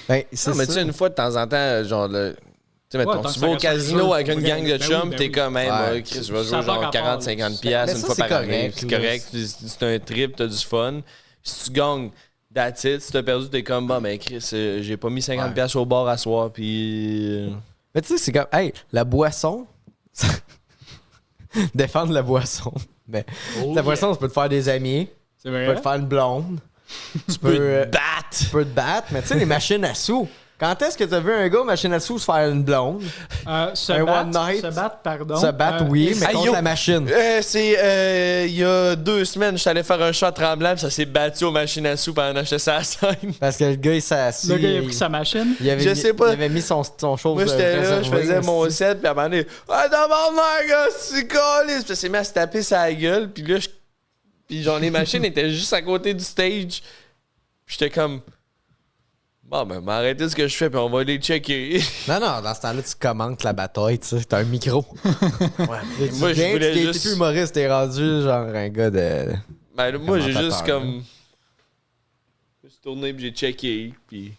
Ben, c'est Non, mais tu sais, une fois de temps en temps, genre, tu sais, mettons, tu vas au casino avec une gang de chums, t'es comme, hey, moi, Chris, je vais jouer genre 40-50$ une fois par année. C'est correct, c'est un trip, t'as du fun. Si tu gagnes, that's it. Si t'as perdu, t'es comme, bon, mais Chris, j'ai pas mis 50$ au bar à soir, puis. Mais tu sais, c'est comme, hey, la boisson. Défendre la boisson. Mais la boisson, tu peux te faire des amis. C'est Tu peux vrai? te faire une blonde. Tu peux te battre. Tu peux te battre. Mais tu sais, les machines à sous. Quand est-ce que tu as vu un gars machine à sous se faire une blonde? Se Un battre, one night. se battre, pardon. Se battre, oui, mais contre la machine. C'est il y a 2 semaines, j'étais allé faire un shot tremblant, puis ça s'est battu aux machines à sous pendant que j'étais sur la scène. Parce que le gars, il s'est assis. Le gars, il a pris sa machine. Il avait Je mis, sais pas. Il avait mis son chose. Moi, j'étais là, je réservé, faisais mon aussi. set, puis à un moment donné, ah, tabarnak, gars, c'est calé! Puis ça s'est mis à se taper sa gueule, puis là, puis genre, les machines étaient juste à côté du stage. Puis j'étais comme, bon, ben, m'arrêtez ce que je fais, puis on va les checker. Non, non, dans ce temps-là, tu commentes la bataille, tu sais. T'as un micro. Ouais, moi, je voulais Tu juste. plus humoriste, t'es rendu genre un gars de. Ben, là, moi, j'ai juste commentateur, comme. Je suis tourné, puis j'ai checké, puis.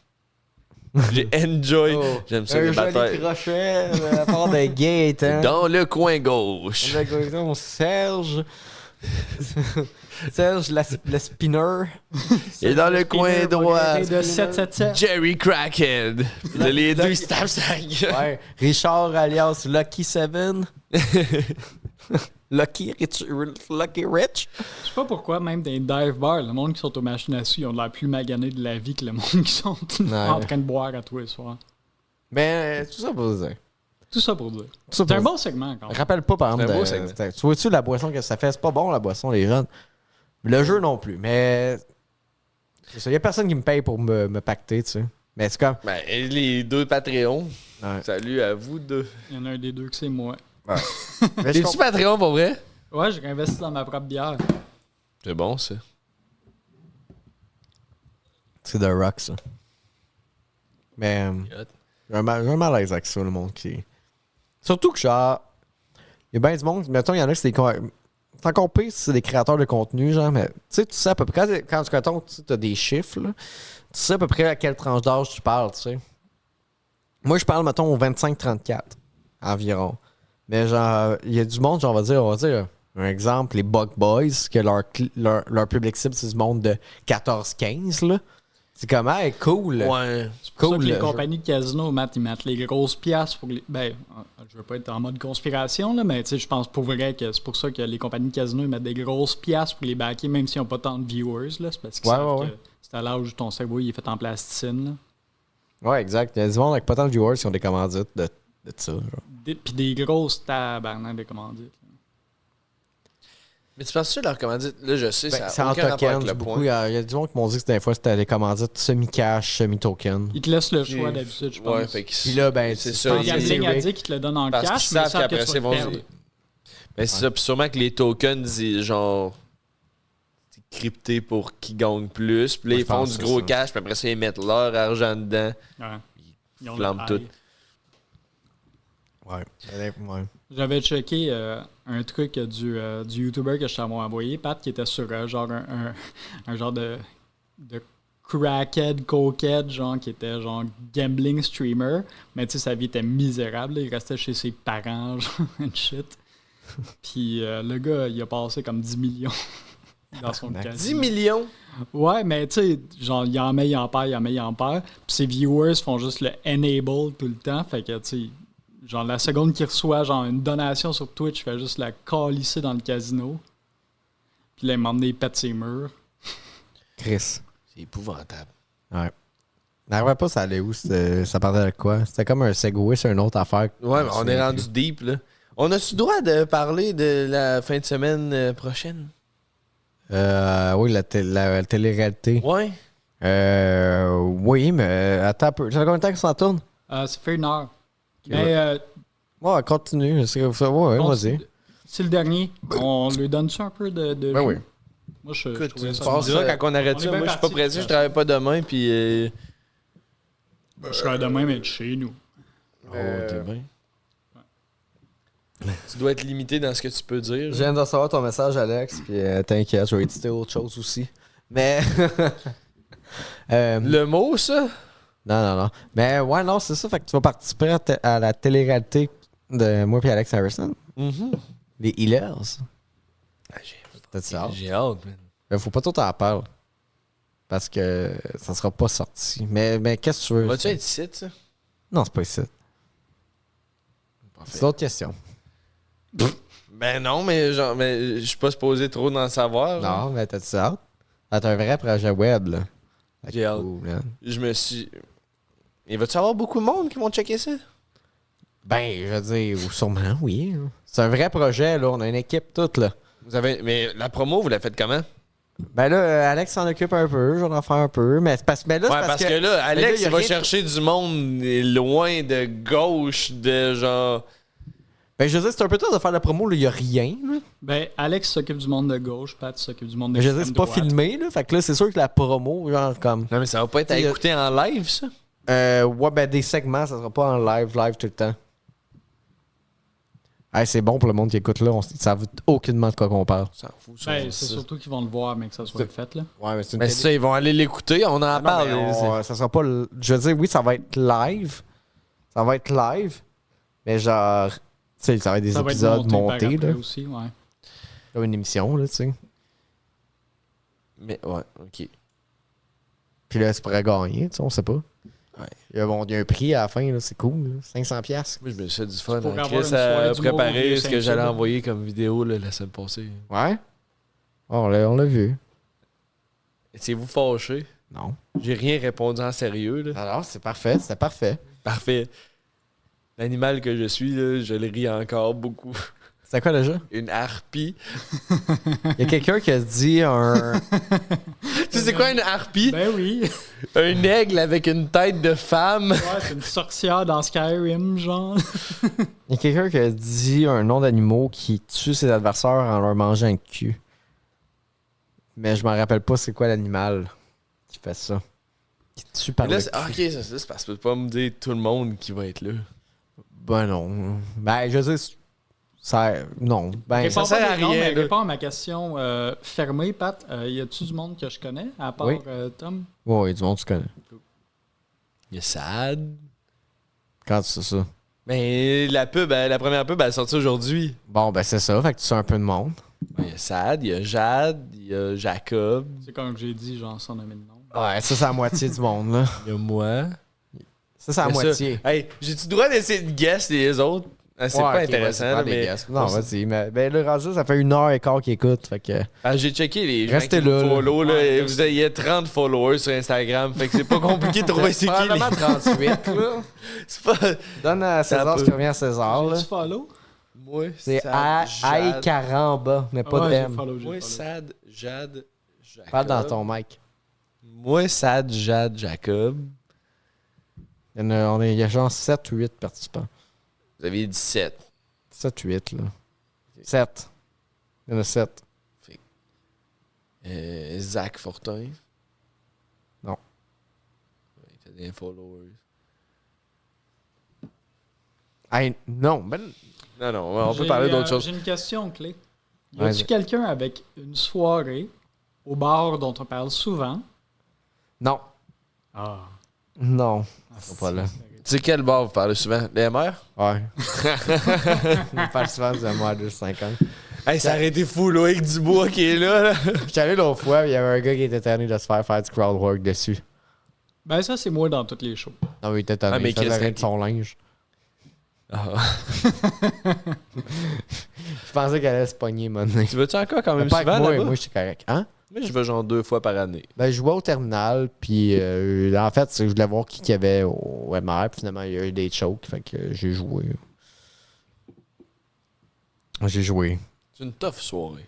J'ai enjoy. Oh, J'aime ça, un les joli batailles. crochet à part des gates, hein. Dans le coin gauche. Mon Serge. Serge, le spinner. Et dans le coin droit, De 777. Jerry Crackhead. Là, les deux, ils se tapent sa gueule. Ouais. Richard alias Lucky Seven. Lucky Rich. Je sais pas pourquoi, même dans les dive bars, le monde qui sont aux machines à sous, ils ont l'air plus maganés de la vie que le monde qui sont en train de boire à tous les soirs. Mais tout ça pour dire. Tout ça pour dire. Tout ça C'est un pour bon segment quand même. Rappelle pas, par exemple, C'est un beau segment. tu vois-tu la boisson que ça fait? C'est pas bon, la boisson, les jeunes. Le jeu non plus, mais... Il y a personne qui me paye pour me pacter, tu sais. Mais c'est comme... Ben, et les 2 Patreons. Ouais. Salut à vous 2. Il y en a un des deux que c'est moi. Mais je T'es-tu comprends- Patreon pour vrai? Ouais, j'ai investi dans ma propre bière. C'est bon, ça. C'est The Rock, ça. Mais... j'ai un malaise avec ça, le monde qui... Surtout que, genre... Il y a bien du monde... Mettons, il y en a qui c'est des... C'est encore pire si c'est des créateurs de contenu, genre, mais... Tu sais à peu près... Quand tu as des chiffres, là, tu sais à peu près à quelle tranche d'âge tu parles, tu sais. Moi, je parle, mettons, au 25-34, environ. Mais genre, il y a du monde, genre, on va dire, un exemple, les Bug Boys, que leur public cible, c'est du monde de 14-15, là. C'est comme, hey, cool. Ouais. C'est pour ça Cool, que les le compagnies de casino, Matt, ils mettent les grosses piastres pour les... Ben, je veux pas être en mode conspiration, là, mais tu sais, je pense pour vrai que c'est pour ça que les compagnies de casino, ils mettent des grosses piastres pour les backer, même s'ils n'ont pas tant de viewers, là. C'est parce qu'ils savent que c'est à l'âge où ton cerveau il est fait en plasticine, là. Ouais, exact. Il y a du monde avec pas tant de viewers qui ont des commandites de ça, genre. Puis des grosses tabarnak de commandites. Mais tu penses que leur commandite, là, je sais, Ben, c'est ça a en aucun rapport token. avec le Beaucoup, point. il y a du monde qui m'ont dit que des fois, c'était des commandites semi-cash, semi-token. Ils te laissent le choix d'habitude, je pense. Ouais, fait que Puis là, ben, c'est tu ça. penses Il y a que une c'est ligne à rigged. dire qu'ils te le donnent en Parce qu'ils cash, mais ils savent savent que qu'après, tu c'est vas le bon. perdre. Mais c'est ça, puis sûrement que les tokens, genre, c'est crypté pour qu'ils gagnent plus. Puis là, Moi, ils je font pense du que gros c'est cash, puis après ça, ils mettent leur argent dedans. Ouais. Ils ont flambent le tout. high. Ouais. J'avais checké un truc du YouTuber que je t'avais envoyé, Pat, qui était sur genre un genre de crackhead, cokehead, genre qui était genre gambling streamer. Mais tu sais, sa vie était misérable. Là. Il restait chez ses parents, genre, and shit. Puis le gars, il a passé comme 10 millions dans son casino. 10 millions? Ouais, mais tu sais, genre, il en met, il en perd, il en met, il en perd. Puis ses viewers font juste le enable tout le temps. Fait que, tu sais, genre, la seconde qu'il reçoit, genre, une donation sur Twitch, il fait juste la calisser dans le casino. Puis là, il m'a emmené, il pète ses murs. Chris. C'est épouvantable. Ouais. N'arrivais pas, ça allait où? Ça partait de quoi? C'était comme un segway sur une autre affaire. Ouais, mais on est rendu deep, là. On a-tu le droit de parler de la fin de semaine prochaine? Oui, la télé-réalité. Ouais. Oui, mais attends un peu. Ça fait combien de temps que ça tourne? Ça fait 1 heure. Mais Ouais, continue. Ouais, vas-y. c'est le dernier. On lui donne ça un peu de Ben jus? oui. Moi, je Écoute, trouvais tu ça me diras quand on arrête on ça. est bien Moi, je suis pas parti, pressé, de je toute travaille pas demain, puis... Je serais demain, mais de chez nous. t'es bien. Tu dois être limité dans ce que tu peux dire. Je viens de recevoir ton message, Alex, puis t'inquiète, je vais éditer autre chose aussi. Mais... Le mot, ça? Non. Mais ouais, non, c'est ça. Fait que tu vas participer à la télé-réalité de moi et Alex Harrison. Les Healers. T'as-tu hâte? J'ai hâte, man. Mais faut pas tout en parler. Parce que ça sera pas sorti. Mais qu'est-ce que tu veux? Vas-tu être ici, ça? Non, c'est pas ici. C'est d'autres questions. Ben non, mais je suis pas supposé trop d'en savoir. Non, mais t'as-tu hâte? T'as un vrai projet web, là. J'ai hâte. Cool, man. Je me suis... Il va-tu avoir beaucoup de monde qui vont checker ça? Ben, je veux dire, sûrement, oui. C'est un vrai projet, là. On a une équipe toute, là. Mais la promo, vous la faites comment? Ben là, Alex s'en occupe un peu, je vais en faire un peu, mais c'est parce, mais là, c'est Ouais, parce que là, mais Alex, là, il va chercher du monde loin de gauche, de genre... Ben, je veux dire, c'est un peu tard de faire la promo, là, il y a rien, là. Ben, Alex s'occupe du monde de gauche, Pat s'occupe du monde de Mais je veux dire, c'est pas filmé, là. Fait que là, c'est sûr que la promo, genre, comme... Non, mais ça va pas être à écouter en live, ça? Ouais, ben, des segments, ça sera pas en live tout le temps. Hey, c'est bon pour le monde qui écoute, là. Ça veut aucunement de quoi qu'on parle. Ça fout, ça. Ben, c'est surtout qu'ils vont le voir, mais que ça soit fait, là. Ouais, mais c'est une Mais c'est ça, ils vont aller l'écouter, on en parle. ça sera pas... Je veux dire, oui, ça va être live. Ça va être live. Mais genre... Tu sais, ça va être des Ça va être épisodes monté montés, par après là. aussi, ouais. Comme une émission, là, tu sais. Mais ouais, ok. Puis là, tu pourrais gagner, tu sais, on sait pas. Ouais. Il y a un prix à la fin, là, c'est cool, là, 500$. Moi, je me suis fait du fun. pour Hein. avoir Chris une soirée a d'humour au préparé vieux ce que j'allais Saint-Cyr. envoyer comme vidéo là, la semaine passée. Ouais? Oh, on l'a vu. Étiez-vous fâché? Non. J'ai rien répondu en sérieux. Là. Alors, c'est parfait, c'était parfait. Parfait. L'animal que je suis, là, je le ris encore beaucoup. C'était quoi déjà? Une harpie. Il y a quelqu'un qui a dit un... Tu sais c'est quoi une harpie? Ben oui. Un aigle avec une tête de femme. Ouais, c'est une sorcière dans Skyrim, genre. Il y a quelqu'un qui a dit un nom d'animaux qui tue ses adversaires en leur mangeant un cul. Mais je m'en rappelle pas c'est quoi l'animal qui fait ça. Qui tue par Mais là, le c'est cul. ok, ça, c'est parce que tu peux pas me dire tout le monde qui va être là. Ben non. Ben, je veux dire... Ça... Non. Ben, Réponds ça pas sert à des noms, rien, mais là. réponds à ma question fermée, Pat. Y a-tu du monde que je connais, à part Oui. Tom? ouais, du monde tu connais. Il y a Sad. Quand tu sais ça. Mais la pub, la première pub, elle est sortie aujourd'hui. Bon, ben c'est ça. Fait que tu sais un peu de monde. Il y a Sad, il y a Jade, il y a Jacob, C'est comme j'ai dit, genre, sans nommer de nom. Ouais, ça, c'est la moitié du monde, là. il y a moi. Ça, c'est la Mais ça, moitié. Hey, j'ai-tu le droit d'essayer de guess les autres? Ah, c'est Ouais, pas ok, intéressant, vas-y, prends là, des mais... guesses. Non, vas-y. Mais ben, le rendu, ça fait 1h15 qu'il écoute. Fait que. Ah, j'ai checké les gens Restez qui là, vous là. follow, là. Ouais, et il y a 30 followers sur Instagram, fait que c'est pas compliqué de trouver c'est qui. Probablement 38, là. C'est pas... Donne à César ce qui revient à César, là. Tu follow? Moi, C'est Sad, Jade. Caramba, mais pas Ouais, de j'ai M. follow, j'ai Moi, follow. Sad, Jade, Jacob. Parle dans ton mic. Moi, Sad, Jade, Jacob. Il y a genre 7 ou 8 participants. Vous avez 17. 7 ou 8, là. 7. Il y en a 7. Zach Fortin. Non. Il fait des followers. Hey, non, ben. Non, on peut J'ai, parler d'autres choses. J'ai une question clé. Y Vas-y. a-tu quelqu'un avec une soirée au bar dont on parle souvent? Non. Ah. Non. Ils sont pas là. Tu sais quel bar vous parlez souvent? Les MR? Ouais. On parle souvent de moi à 2,50. Hey, ça aurait été fou, Loïc Dubois qui est là. J'étais allé l'autre fois, il y avait un gars qui était tanné de se faire du crowd work dessus. Ben ça, c'est moi dans toutes les shows. Non, mais il était tanné. Ah, mais il faisait qu'est-ce rien que- de son linge. Ah. Je pensais qu'elle allait se pogner, mon nez. Tu veux-tu encore quand même Pas souvent avec moi, là-bas? moi, je suis correct. Hein? Moi, je vais genre 2 fois par année. Ben, je jouais au terminal, puis en fait, je voulais voir qui qu'il y avait au MR, puis finalement, il y a eu des chokes, fait que j'ai joué. J'ai joué. C'est une tough soirée.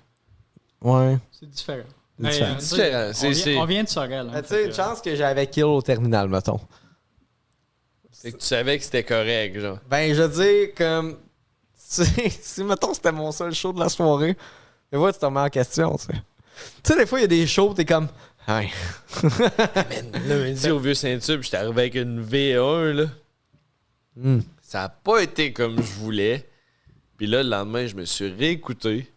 Ouais. C'est différent. C'est différent. On vient de Sorel. Tu sais, une chance que j'avais kill au terminal, mettons. C'est que tu savais que c'était correct, genre. Ben, je veux dire, comme. Si, mettons, c'était mon seul show de la soirée, et voilà, tu te remets en question, tu sais. Tu sais, des fois, il y a des shows, t'es comme. Hey. Le lundi au Vieux-Saint-Tube, j'étais arrivé avec une V1, là. Mm. Ça a pas été comme je voulais. Puis là, le lendemain, je me suis réécouté.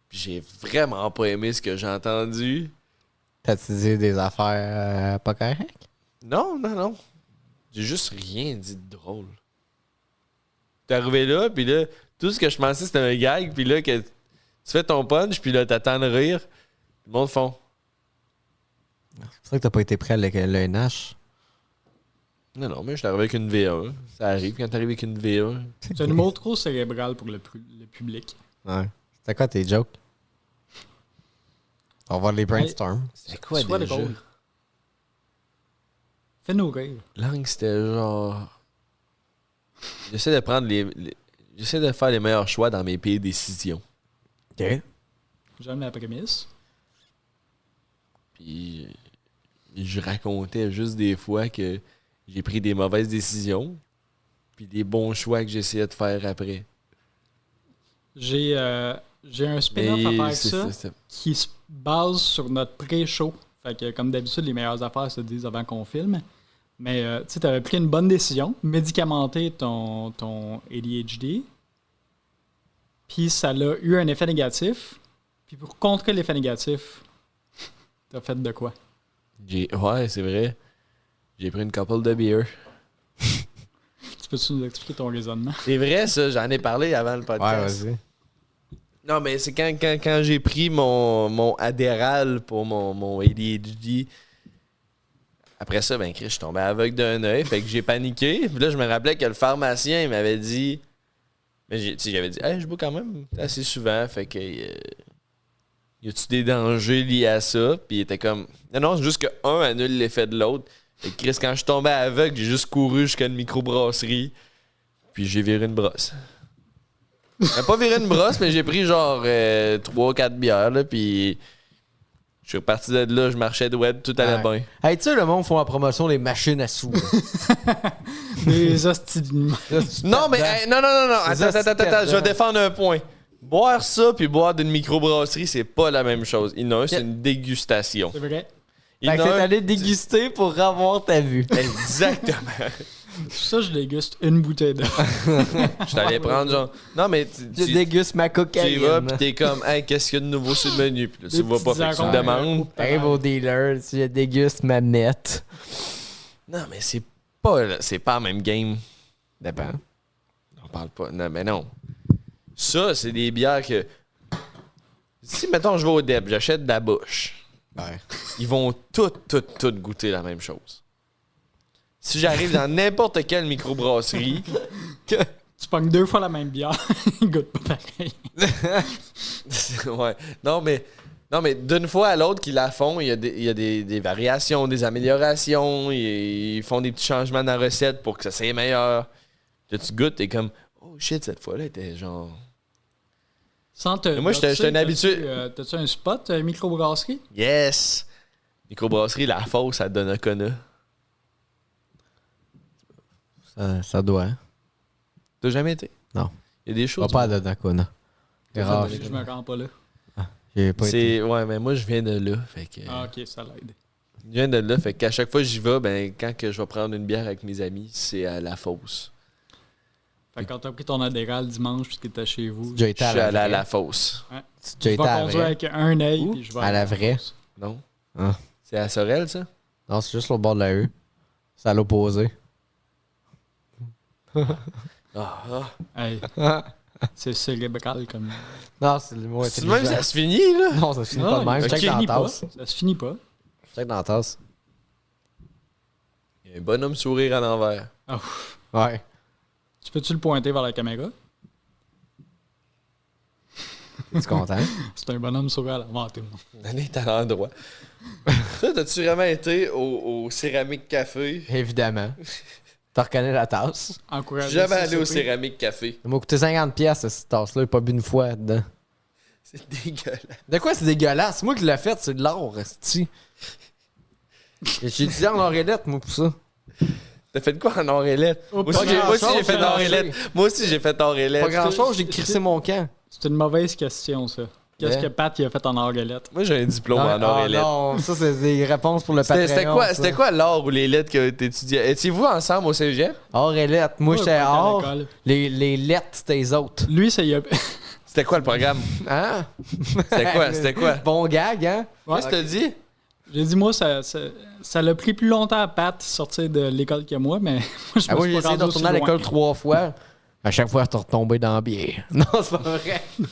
Puis j'ai vraiment pas aimé ce que j'ai entendu. T'as-tu dit des affaires pas correctes? Non. J'ai juste rien dit de drôle. T'es arrivé là, puis là, tout ce que je pensais, c'était un gag. Puis là, que tu fais ton punch, puis là, t'attends de rire. Le monde fond. C'est pour ça que t'as pas été prêt avec le NH. Non, mais je suis arrivé avec une V1. Ça arrive quand t'arrives avec une V1. C'est un humour trop cérébral pour le public. Ouais. C'était quoi tes jokes? On va voir les brainstorms. C'est quoi Soit déjà? drôle. Fais-nous rire. Langue, c'était genre... J'essaie de prendre J'essaie de faire les meilleurs choix dans mes pires décisions. OK. J'aime la prémisse. Puis je racontais juste des fois que j'ai pris des mauvaises décisions, puis des bons choix que j'essayais de faire après. J'ai un spin-off à faire avec ça qui se base sur notre pré-show. Fait que, comme d'habitude, les meilleures affaires se disent avant qu'on filme. Mais tu sais, t'avais pris une bonne décision, médicamenter ton ADHD, puis ça a eu un effet négatif. Puis pour contrer l'effet négatif, t'as fait de quoi? Ouais, c'est vrai. J'ai pris une couple de beer. Tu peux-tu nous expliquer ton raisonnement? C'est vrai, ça, j'en ai parlé avant le Ouais, podcast. vas-y. Non, mais c'est quand j'ai pris mon Adderall pour mon ADHD. Après ça, ben Chris, je suis tombé aveugle d'un œil, fait que j'ai paniqué. Puis là, je me rappelais que le pharmacien, il m'avait dit... Mais j'avais dit, hey, je bois quand même assez souvent, fait que... y a-tu des dangers liés à ça? Puis il était comme... Non, c'est juste que un annule l'effet de l'autre. Fait que Chris, quand je suis tombé aveugle, j'ai juste couru jusqu'à une microbrasserie. Puis j'ai viré une brosse. J'ai pas viré une brosse, mais j'ai pris genre 3-4 bières, là, puis... Je suis reparti de là, je marchais de web, tout allait bien. Hey, tu sais, le monde font la promotion des machines à sous. Des hosties de... Non, mais non. Attends, je vais défendre un point. Boire ça puis boire d'une microbrasserie, c'est pas la même chose. Il y en a un, c'est une dégustation. C'est vrai. Il y Fait en que a t'es un... allé déguster pour avoir ta vue. Exactement. Pour ça, je déguste une bouteille de... Je t'allais prendre genre... Non, mais Je déguste ma tu y cocaïne. vas pis t'es comme, hey, qu'est-ce qu'il y a de nouveau sur le menu? Puis là, tu vas pas, fait que tu me demandes. Arrive au dealer, je déguste ma mette. Non, mais c'est pas la même game. Dépend. On parle pas. Non, mais non. Ça, c'est des bières que... Si, mettons, je vais au DEP, j'achète de la bouche. Ouais. Ils vont toutes goûter la même chose. Si j'arrive dans n'importe quelle microbrasserie... Tu pognes 2 fois la même bière, il goûte pas pareil. Ouais. Non, mais d'une fois à l'autre qu'ils la font, il y a des variations, des améliorations, ils font des petits changements dans la recette pour que ça soit meilleur. Là, tu goûtes, t'es comme, oh shit, cette fois-là, elle était genre... Sans te... Mais moi, j'étais un habitué. T'as-tu un spot, microbrasserie? Yes! Microbrasserie, la Fosse à Donnacona. Ça doit. T'as jamais été? Non. Il y a des choses... Pas à Donnacona. C'est rare. Je me rends pas là. J'ai pas été. Ouais, mais moi, je viens de là, fait que... Ah, ok, ça l'aide. Je viens de là, fait qu'à chaque fois que j'y vais, ben, quand que je vais prendre une bière avec mes amis, c'est à la Fosse. Fait que quand t'as pris ton Adderall dimanche puis que t'étais chez vous, J'ai Je été suis à allé à la la Fosse. ouais. J'ai je été vais à la conduire vraie. avec un œil Où? puis je vais À la vraie. Fosse. Non? Ah. C'est à Sorel, ça? Non, c'est juste au bord de la rue. C'est à l'opposé. Hey, c'est cérébral comme... Non, c'est le mot C'est intelligent. même ça se finit, là? Non, ça se finit Non, pas de même. ça Check se dans la finit pas. tasse. Ça se finit pas. Check dans la tasse. Il y a un bonhomme sourire à l'envers. Ouais. Tu peux-tu le pointer vers la caméra? Tu es content? C'est un bonhomme sauvé à l'inventé, moi. On est à l'endroit. Toi, t'as-tu vraiment été au Céramique Café? Évidemment. Tu reconnais la tasse? Encouragé. Jamais allé au Céramique Café. Ça m'a coûté 50$, cette tasse-là. J'ai pas bu une fois dedans. C'est dégueulasse. De quoi c'est dégueulasse? Moi qui l'ai fait, c'est de l'or, esti. J'ai étudié en orélette, moi, pour ça. T'as fait de quoi en orélette? Oh, Moi aussi, pas j'ai fait grand-chose, orélette. Moi aussi, j'ai fait orélette. Pas grand-chose, j'ai crissé mon camp. C'est une mauvaise question, ça. Qu'est-ce Ouais. que Pat il a fait en orgueillette? Moi, j'ai un diplôme en Ah, orélette. non, ça, c'est des réponses pour le Patreon. C'était quoi l'or ou les lettres que t'étudiais? Étiez-vous ensemble au cégep? Orélette. Moi, j'étais pas or. à l'école. Les lettres, c'était les autres. Lui, ça y a. C'était quoi le programme? Hein? C'était quoi? Bon gag, hein? Qu'est-ce que t'as dit? J'ai dit, moi, ça l'a pris plus longtemps à Pat sortir de l'école que moi, mais moi, je me Moi, suis j'ai pas essayé de rendu aussi retourner à loin. l'école 3 fois. À chaque fois, je suis retombé dans la bière. Non, c'est pas vrai. non.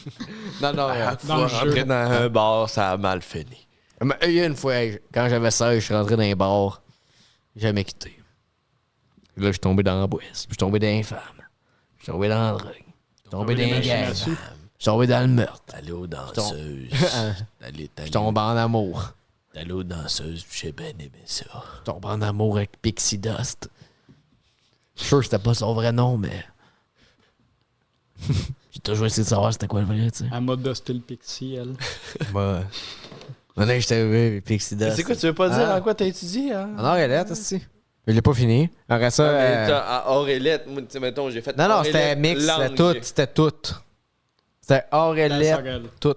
Dans le Rentrer jeu. dans un bar, ça a mal fini. Mais il y a une fois, quand j'avais 16, je suis rentré dans un bar. J'ai jamais quitté. Là, je suis tombé dans la boisse. Je suis tombé dans les femmes. Je suis tombé dans la drogue. Je suis tombé dans les machines gars. à Je sous. suis tombé dans le meurtre. T'allais aux danseuses. danseuses. Je suis tombé en amour. T'allais aux danseuses, j'ai bien aimé ça. Je suis tombé en amour avec Pixie Dust. Je suis sûr que c'était pas son vrai nom, mais. J'ai toujours essayé de savoir c'était quoi le vrai, tu sais. Elle m'a dusté le pixie, elle. Moi. Maintenant, j'étais avec Pixie Dust. C'est quoi, tu veux pas dire Ah. en quoi t'as étudié? Hein? En orélette, aussi. Je l'ai pas fini. Après ça. Mais t'as en orélette, moi, tu sais, mettons, j'ai fait Non, orélette, c'était mix, c'était langue. tout. C'était tout. C'était orélette, Elle. tout.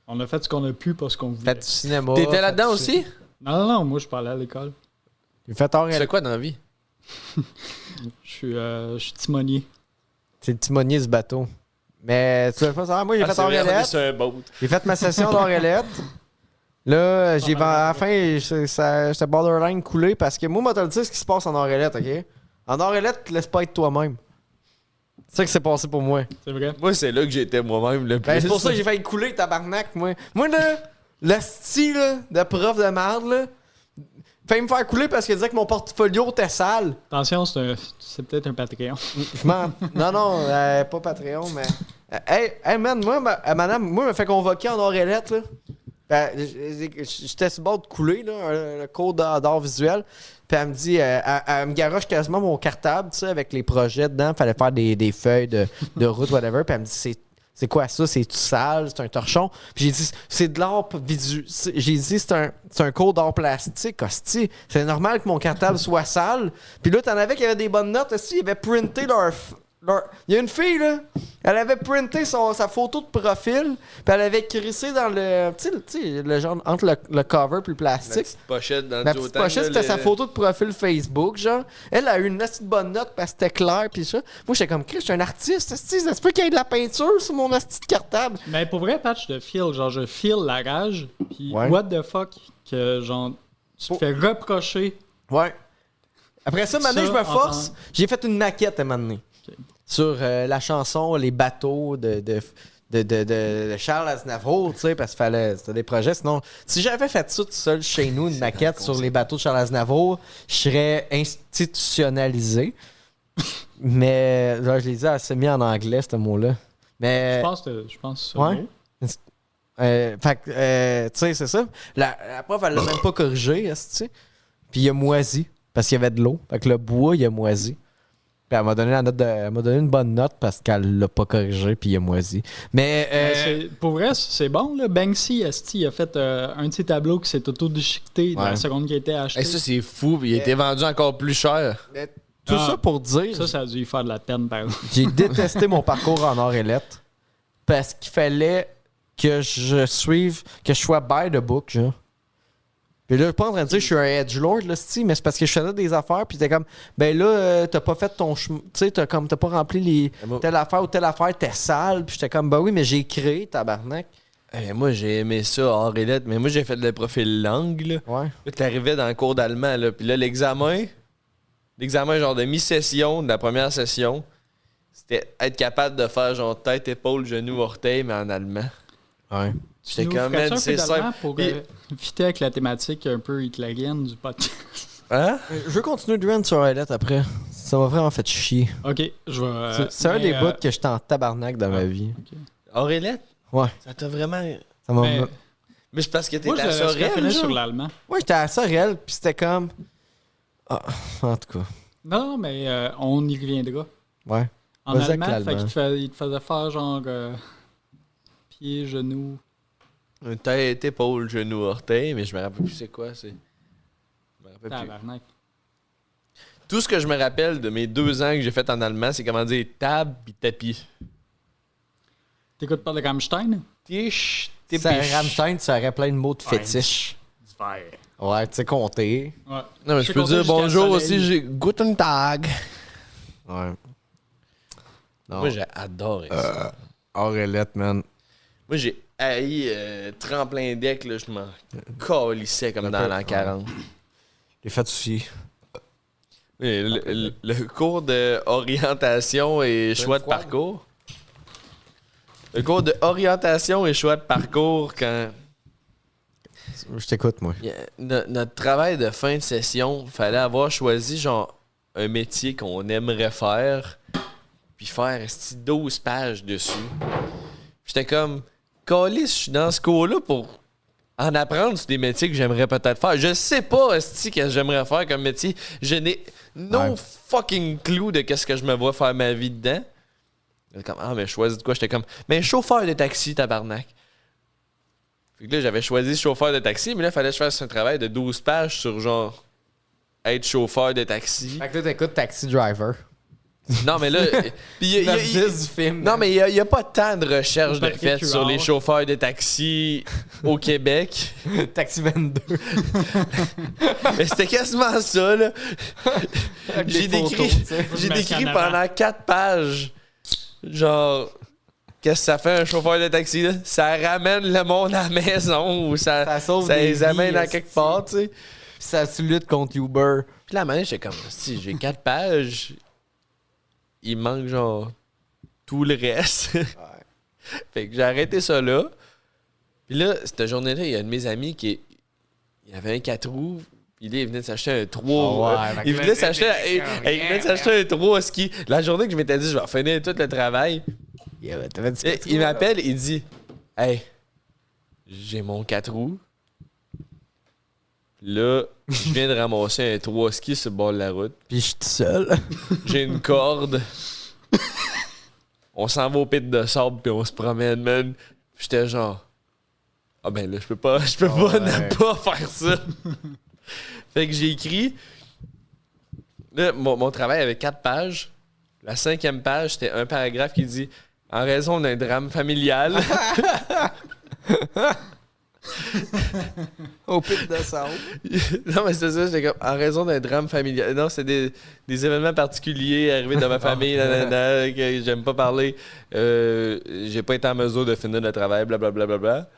On a fait ce qu'on a pu parce qu'on voulait. Fait du cinéma. T'étais fait là-dedans du- aussi? Non, moi, je parlais à l'école. J'ai fait Tu fais orélette. quoi dans la vie? Je suis timonier. C'est le timonier du bateau. Mais tu veux pas savoir, moi j'ai fait c'est vrai, on est orélette. sur un boat. J'ai fait ma session d'orélette. Là, à la fin, j'étais borderline coulé parce que moi, moi, te le dire ce qui se passe en orélette, ok? En orélette, laisse pas être toi-même. C'est ça qui s'est passé pour moi. C'est vrai? Moi, c'est là que j'étais moi-même le plus. Ben, c'est pour ça que j'ai failli couler, tabarnak, moi. Moi, là, le style là, de prof de merde, là, failli me faire couler parce qu'il disait que mon portfolio était sale. Attention, c'est peut-être un Patreon. Je m'en... Non, pas Patreon, mais... hey, man, moi, madame, moi, elle me fait convoquer en orélette, là. Ben, j'étais sur le bord de couler, là, le cours d'art visuel. Puis elle me dit, elle me garoche quasiment mon cartable, tu sais, avec les projets dedans. Fallait faire des feuilles de route, whatever. Puis elle me dit, c'est quoi ça? C'est tout sale? C'est un torchon? Puis j'ai dit, c'est de l'art visuel. J'ai dit, c'est un cours d'art plastique, hostie. C'est normal que mon cartable soit sale. Puis là, t'en avais qui avaient des bonnes notes, hostie. Ils avaient printé Il y a une fille, là, elle avait printé sa photo de profil, puis elle avait crissé dans le. Tu sais, le genre entre le cover puis le La plastique. petite pochette dans La le petite Duotang, pochette, là, c'était le- sa photo de profil Facebook, genre. Elle a eu une assez bonne note parce que c'était clair, puis ça. Moi, j'étais comme, Chris, je suis un artiste, esti, ça se peut qu'il y ait de la peinture sur mon asti de cartable. Mais pour vrai, Pat, je te feel. Genre, je feel la rage. Puis, Ouais. what the fuck, que genre, tu te Oh. fais reprocher. Ouais. Après ça, maintenant, Ça, je me force. en- J'ai fait une maquette à un moment donné. Ok. Sur la chanson Les bateaux de Charles Aznavour, tu sais, parce qu'il fallait. C'était des projets. Sinon, si j'avais fait ça tout seul chez nous, une maquette sur les bateaux de Charles Aznavour, je serais institutionnalisé. Mais là, je l'ai dit assez mis en anglais, ce mot-là. Mais. Je pense que c'est Ouais. beau. Fait que, tu sais, c'est ça. La prof, elle l'a même pas corrigé, tu sais. Puis il a moisi, parce qu'il y avait de l'eau. Fait que le bois, il a moisi. Puis elle m'a donné elle m'a donné une bonne note parce qu'elle l'a pas corrigé, puis il a moisi. Mais, Pour vrai, c'est bon. Là. Banksy, esti, il a fait un de ses tableaux qui s'est auto-déchiqueté dans Ouais. la seconde qui a été acheté. Hey, ça, c'est fou. Il a été vendu encore plus cher. mais tout Ah. ça pour dire, Ça a dû lui faire de la peine, par exemple. j'ai détesté mon parcours en or et lettres parce qu'il fallait que je sois by the book, genre. Puis là, je suis pas en train de dire que je suis un edgelord, là, c'ti, mais c'est parce que je faisais des affaires, puis t'es comme, ben là, t'as pas fait ton chemin, tu sais, t'as pas rempli moi- telle affaire ou telle affaire, t'es sale, puis j'étais comme, ben oui, mais j'ai créé, tabarnak. Moi, j'ai aimé ça, art et lettres, mais moi, j'ai fait le profil langue, là. Ouais. Là, t'arrivais dans le cours d'allemand, là. Puis là, l'examen genre de mi-session, de la première session, c'était être capable de faire genre tête, épaule, genou, orteil, mais en allemand. Ouais. J'étais Tu nous comme, ferais-tu man, un c'est peu d'allemand simple. pour Puis- fitter avec la thématique un peu hitlérienne du podcast. Hein? Je veux continuer de run sur Highlight après. Ça m'a vraiment fait chier. Ok, je vais. C'est un des bouts que j'étais en tabarnak dans ma vie. Art et lettres? Ouais. Ça t'a vraiment... Ça m'a... Mais c'est parce que moi, t'étais à je Sorel, raffinais sur genre. l'allemand. Ouais, j'étais à Sorel, puis c'était comme... Ah, en tout cas, Non, mais on y reviendra. ouais. En Vas-y avec allemand, fait l'allemand. il te faisait faire genre pied, genou. Un tête, épaule, genou, orteil, mais je me rappelle plus c'est quoi, c'est... Je me rappelle plus. Tabarnak. Tout ce que je me rappelle de mes 2 ans que j'ai fait en allemand, c'est comment dire table pis tapis. T'écoutes pas de Rammstein? Tisch, Ça, Rammstein, ça aurait plein de mots de fétiche. Du verre. Ouais, tu sais compter. Ouais. Non, mais je peux dire bonjour aussi, j'ai Guten Tag. Ouais. Non. Moi, j'ai adoré ça. Aurélette, man. Moi, j'ai haï tremplin deck, là, je m'en calissais comme dans l'an 40. J'ai fait aussi. Le cours d'orientation et choix de parcours. Le cours d'orientation et choix de parcours, quand Je t'écoute, moi. notre travail de fin de session, il fallait avoir choisi genre un métier qu'on aimerait faire, puis faire 12 pages dessus. J'étais comme, calisse, je suis dans ce cours-là pour en apprendre sur des métiers que j'aimerais peut-être faire. Je sais pas, esti, que j'aimerais faire comme métier. Je n'ai no fucking clue de qu'est-ce que je me vois faire ma vie dedans. Comme, ah, mais je choisis de quoi? J'étais comme, mais chauffeur de taxi, tabarnak. Fait que là, j'avais choisi chauffeur de taxi, mais là, il fallait que je fasse un travail de 12 pages sur genre être chauffeur de taxi. Fait que là, t'écoutes Taxi Driver. Non, mais là. Puis il y a- du film. non, mais il n'y a pas tant de recherches de Patrick fait sur Huard. les chauffeurs de taxi au Québec. Taxi 22. Mais c'était quasiment ça, là. J'ai Des photos, décrit, tu sais. j'ai Je me décrit mets en avant. pendant 4 pages, genre, qu'est-ce que ça fait un chauffeur de taxi, là? Ça ramène le monde à la maison ou ça sauve des les amène vies, à quelque esti. part, tu sais. Puis ça se lutte contre Uber. Puis là, à un moment donné, j'étais comme, si j'ai 4 pages, il manque genre tout le reste. Fait que j'ai arrêté ça là. Puis là, cette journée-là, il y a un de mes amis qui il avait un 4 roues. Puis là, il venait de s'acheter un 3. Oh ouais, il venait de s'acheter un 3 ski. La journée que je m'étais dit, je vais finir tout le travail. Il m'appelle, il dit, hey, j'ai mon 4 roues. Là, je viens de ramasser un 3 ski sur le bord de la route. Puis je suis tout seul. J'ai une corde. On s'en va au pit de sable puis on se promène, man. Puis j'étais genre, ah ben là, je peux pas ne pas faire ça. Fait que j'ai écrit. Là, mon travail avait 4 pages. La 5e page, c'était un paragraphe qui dit, en raison d'un drame familial. Au pit de sable. Non, mais c'est ça, j'étais comme, en raison d'un drame familial. Non, c'est des événements particuliers arrivés dans ma famille, nanana, que j'aime pas parler. J'ai pas été en mesure de finir le travail, blablabla.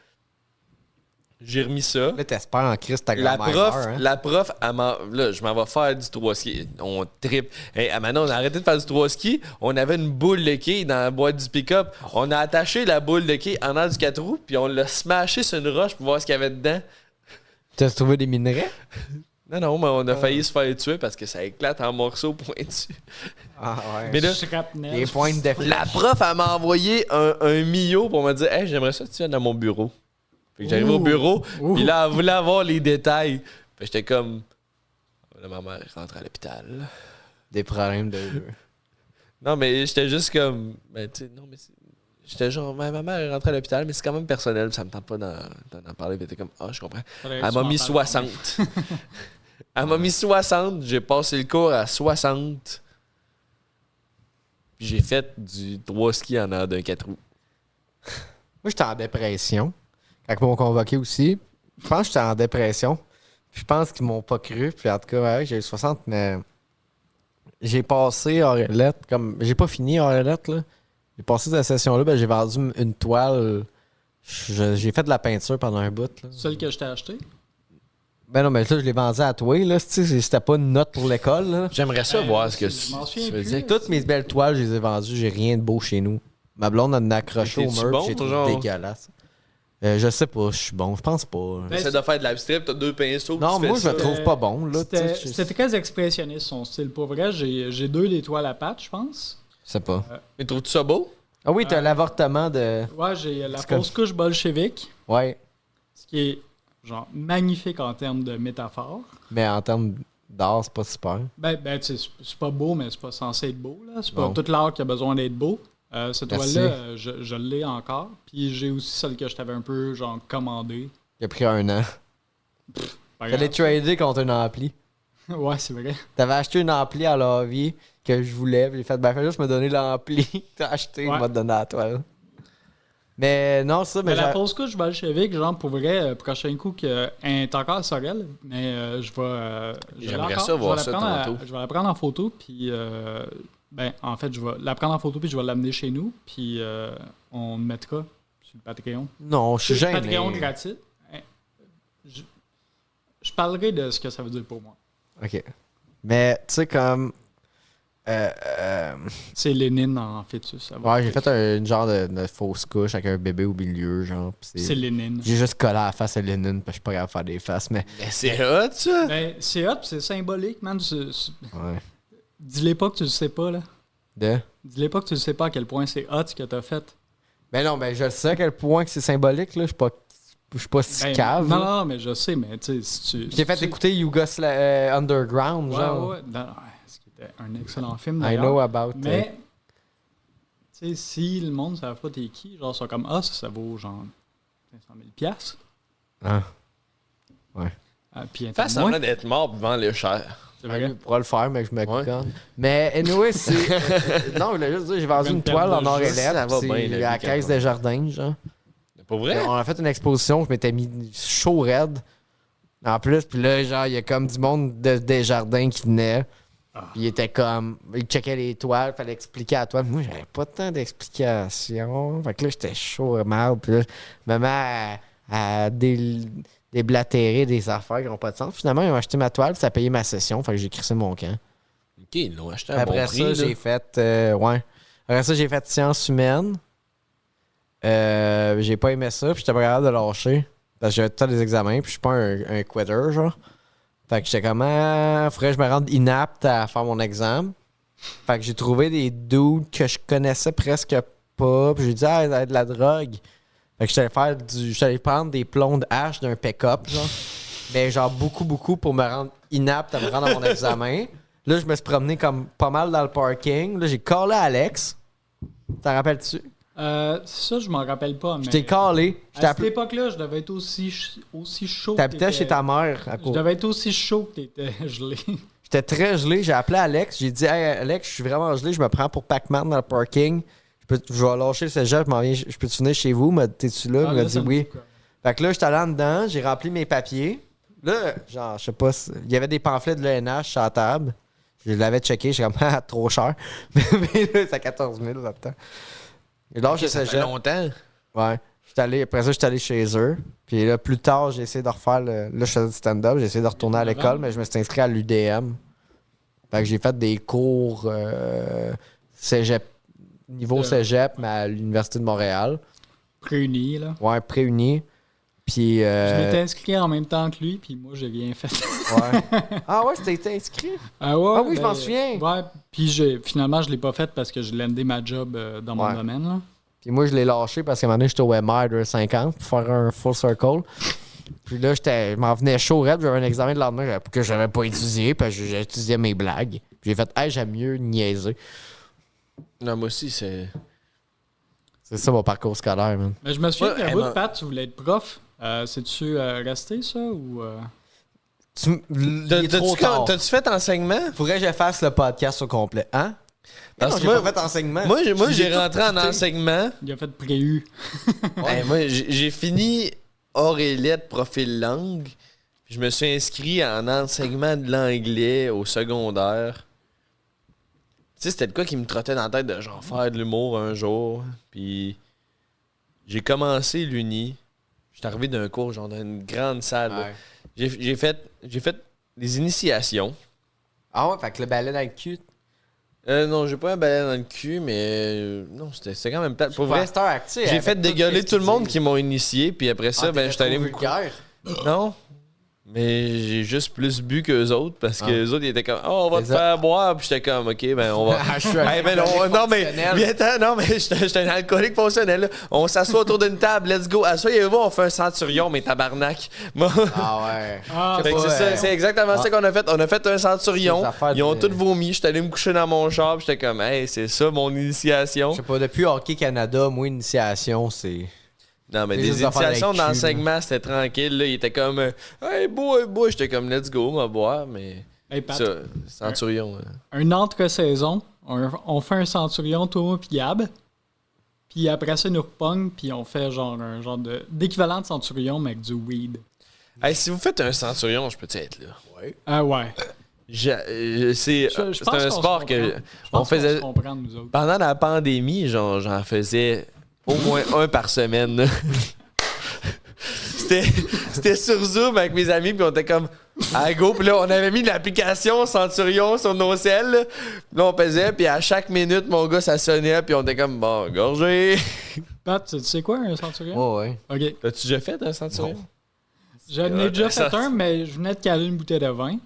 J'ai remis ça. Là, t'espères en Christ ta La grand-mère prof, meurt, hein? la prof, là, je m'en vais faire du 3 ski. On tripe. Hey, maintenant, on a arrêté de faire du 3 ski. On avait une boule de quai dans la boîte du pick-up. On a attaché la boule de quai en arrière du 4 roues, puis on l'a smashé sur une roche pour voir ce qu'il y avait dedans. T'as trouvé des minerais? Non, mais on a failli se faire tuer parce que ça éclate en morceaux pointus. Ah ouais. Mais là, Shrapnel. Des pointes de flèche. la prof, elle m'a envoyé un Mio pour me dire, hey, j'aimerais ça que tu viennes dans mon bureau. Fait que j'arrive au bureau, puis là, elle voulait avoir les détails. Fait que j'étais comme, là, ma mère rentre à l'hôpital. Des problèmes de... Non, mais j'étais juste comme, ben, tu sais, non, mais j'étais genre, ma mère est rentrée à l'hôpital, mais c'est quand même personnel, ça me tente pas d'en parler. Puis elle était comme, ah, je comprends. Faudrait que Elle tu m'a m'en mis parles. 60. Elle m'a mis 60, j'ai passé le cours à 60. Puis j'ai fait du 3 skis en arrière d'un 4 roues. Moi, j'étais en dépression. Quand ils m'ont convoqué aussi, je pense que j'étais en dépression. Puis je pense qu'ils m'ont pas cru. Puis en tout cas, ouais, j'ai eu 60, mais j'ai passé Aurélette, comme... J'ai pas fini Aurélette, là. J'ai passé cette session-là, ben, j'ai vendu une toile. J'ai fait de la peinture pendant un bout, là. Celle que je t'ai achetée? Ben non, mais là, je l'ai vendu à toi, là. C'était pas une note pour l'école, là. J'aimerais ça Ben, voir ce que je m'en tu souviens veux plus. dire. Toutes mes belles toiles, je les ai vendues. J'ai rien de beau chez nous. Ma blonde en a accroché au T'es-tu mur, bon, puis j'ai trouvé genre? dégueulasse. Je sais pas, je suis bon. Je pense pas. Ben, Essaie de faire de la strip, t'as 2 pinceaux. Non, tu moi, fais je me ça. trouve pas bon, là. tu sais, C'était très expressionniste, son style. Pour vrai, j'ai 2 des toiles à pattes, je pense. Je sais pas. Mais trouves-tu ça beau? Ah oui, t'as l'avortement de... Ouais, j'ai la C'est comme- fausse couche bolchevique, Ouais, ce qui est genre magnifique en termes de métaphore. mais en termes d'art, c'est pas super. Ben tu sais, c'est pas beau, mais c'est pas censé être beau. Là. C'est Non. pas tout l'art qui a besoin d'être beau. Cette Merci. toile-là, je l'ai encore. Puis j'ai aussi celle que je t'avais un peu genre commandée. Il a pris 1 an. Pas T'allais grave. trader contre un ampli. Ouais, c'est vrai. T'avais acheté une ampli à la vie que je voulais. Puis j'ai fait, ben fais juste me donner l'ampli que t'as acheté, Ouais. je vais te donner à toi. Mais non, ça, mais Mais la fausse couche bolchevique, genre, pour vrai, prochain coup, elle est encore à Sorel, mais je vais. J'aimerais ça voir ça tantôt. Je vais la prendre en photo, puis. Ben, en fait, je vais la prendre en photo, puis je vais l'amener chez nous, puis on le mettra sur le Patreon. Non, je suis Sur le gêné. Patreon gratuit. Je parlerai de ce que ça veut dire pour moi. OK. Mais, tu sais, comme... C'est Lénine en fœtus. Ça va. ouais, j'ai fait une genre de fausse couche avec un bébé au milieu, genre. pis C'est Lénine. J'ai juste collé à la face à Lénine, parce que je suis pas capable de faire des faces, mais... Mais c'est hot, ça! Ben, c'est hot, c'est symbolique, man. Ouais. Dis-les pas que tu le sais pas, là. De? Dis-les pas que tu le sais pas à quel point c'est hot ce que t'as fait. Ben non, ben je sais à quel point que c'est symbolique, là. Je suis pas si Ben, cave. non, là. non, mais je sais, mais tu sais, si tu. Je t'ai fait si tu- écouter Underground, Ouais, genre. ouais. Non, ce qui était un excellent film, I d'ailleurs. know about... Mais, tu sais, si le monde ne savait pas t'es qui, genre, ils sont comme, ça vaut genre 500 000 piastres. Ah, Puis, Fais semblant d'être mort devant le cher. c'est je vrai. pourrais le faire, mais je me Ouais. conne. Mais anyway, c'est... non, je voulais juste dire, j'ai vendu Une une toile perte en de or et jus, lettres, ça va c'est bien, la à la vie, caisse quand des jardins, genre. Pour vrai? On a fait une exposition, je m'étais mis chaud raide. En plus, puis là, genre, il y a comme du monde des jardins qui venait. Puis il était comme... Il checkait les toiles, fallait expliquer à la toile. Moi, j'avais pas tant d'explications. Fait que là, j'étais chaud mal. Puis là, maman a déblatéré des affaires qui n'ont pas de sens. Finalement, ils ont acheté ma toile, puis ça a payé ma session. Fait que j'ai crissé mon camp. Ok, ils l'ont acheté à Après bon prix. ça, là. j'ai fait... ouais. Après ça, j'ai fait sciences humaines. J'ai pas aimé ça, puis j'étais pas capable de lâcher. Parce que j'avais tout le temps des examens, puis je suis pas un quitter, genre. Fait que j'étais comme, faudrait que je me rende inapte à faire mon examen. Fait que j'ai trouvé des dudes que je connaissais presque pas, puis j'ai dit, ça va être de la drogue. Fait que j'étais allé prendre des plombs de hache d'un pick-up, genre. Mais genre beaucoup pour me rendre inapte à me rendre à mon examen. Là, je me suis promené comme pas mal dans le parking. Là, j'ai callé à Alex. T'en rappelles-tu? Ça, je m'en rappelle pas. Mais Je t'ai callé. Je t'ai à cette appelé. époque-là, je devais être aussi chaud. que T'habitais t'étais- chez ta mère à Je côté. devais être aussi chaud que t'étais gelé. J'étais très gelé. J'ai appelé Alex. J'ai dit, hey, Alex, je suis vraiment gelé. Je me prends pour Pac-Man dans le parking. Je vais lâcher le cégep. Je peux-tu venir chez vous? T'es-tu là? Ah, Il m'a là, dit ça me oui. dit quoi. Fait que là, j'étais allé en dedans. J'ai rempli mes papiers. Là, genre, je sais pas. Il y avait des pamphlets de l'ENH sur la table. Je l'avais checké. J'ai comme, trop cher. Mais là, c'est à 14 000 là-dedans. Et là, je Ça fait cégep. longtemps. Ouais. Après ça, j'étais allé chez eux. Puis là, plus tard, j'ai essayé de refaire Là, je faisais du stand-up. J'ai essayé de retourner à l'école, mais je me suis inscrit à l'UDM. Fait que j'ai fait des cours cégep, niveau cégep, mais à l'Université de Montréal. Réunis, là. Ouais, pré-uni. Puis... Je m'étais inscrit en même temps que lui, puis moi, j'ai rien fait. ouais. Ah ouais, c'était inscrit? Ah ouais? Ah oui, je m'en souviens. Ouais, puis finalement, je l'ai pas fait parce que je landé ma job dans mon Ouais. domaine, là. Puis moi, je l'ai lâché parce qu'à un moment donné, j'étais au MR 250 pour faire un full circle. Puis là, je m'en venais chaud raide. J'avais un examen le lendemain que j'avais pas étudié. Puis j'ai étudié mes blagues. Puis j'ai fait, hey, j'aime mieux niaiser. Non, moi aussi, c'est. C'est ça mon parcours scolaire, man. Mais je me souviens Ouais, qu'à eh bout ben- de Pat, tu voulais être prof. C'est-tu resté, ça, ou... Il est trop tard. T'as-tu fait enseignement? Faudrait que je fasse le podcast au complet. Hein? Parce Non, que j'ai moi- pas fait enseignement. Moi, j'ai tout rentré en écouté. enseignement. Il a fait préu. Hey, moi, j'ai fini hors et lettres, profil langue. Puis je me suis inscrit en enseignement de l'anglais au secondaire. Tu sais, c'était de quoi qui me trottait dans la tête de genre faire de l'humour un jour. Puis j'ai commencé l'uni. J'étais arrivé d'un cours, genre dans une grande salle. là. Ouais. J'ai fait des initiations. Ah ouais, fait que le balai dans le cul. Non, j'ai pas un balai dans le cul, mais non, c'était quand même plate. Pour vrai, j'ai fait dégueuler tout le monde qui m'ont initié, puis après ça, ben, j'étais allé me vulgaire. Non. Mais j'ai juste plus bu qu'eux autres parce que les autres, ils étaient comme, oh, on va te C'est ça. faire boire. Puis j'étais comme, OK, ben, on va. Je suis Hey, ben, non, mais, fonctionnel. viens-t'en, non, mais j'étais un alcoolique fonctionnel. Là. On s'assoit autour d'une table, let's go. Asseyez-vous, on fait un centurion, mais tabarnak. Moi, Ah ouais. Ah, fait que c'est ça, c'est exactement ça qu'on a fait. On a fait un centurion. Des affaires Ils ont de- tous vomi. J'étais allé me coucher dans mon char. Puis j'étais comme, hey, c'est ça mon initiation. Je sais pas, depuis Hockey Canada, moi, initiation, c'est. Non, mais C'est des juste des affaires initiations avec cul, d'enseignement, c'était tranquille. Là. Il était comme, hey, bois. J'étais comme, let's go, on va boire. Mais Hey, Pat, ça, centurion. un entre-saison, on fait un centurion, toi puis Gab. Puis après ça, nous repogne, puis on fait genre un genre d'équivalent de centurion, mais avec du weed. Hey, si vous faites un centurion, je peux être là. Ah ouais. C'est Je pense un qu'on sport se que comprend. Je pense on faisait qu'on se comprend, nous autres. pendant la pandémie, genre j'en faisais au moins un par semaine. là. C'était sur Zoom avec mes amis, puis on était comme à go, puis là on avait mis l'application Centurion sur nos celles. Là on faisait, puis à chaque minute mon gars ça sonnait, puis on était comme bon, gorgé. Pat, tu sais quoi, un centurion? Ouais, ouais. Ok. T'as-tu déjà fait un centurion? J'en ai déjà ça- fait un, mais je venais de caler une bouteille de vin.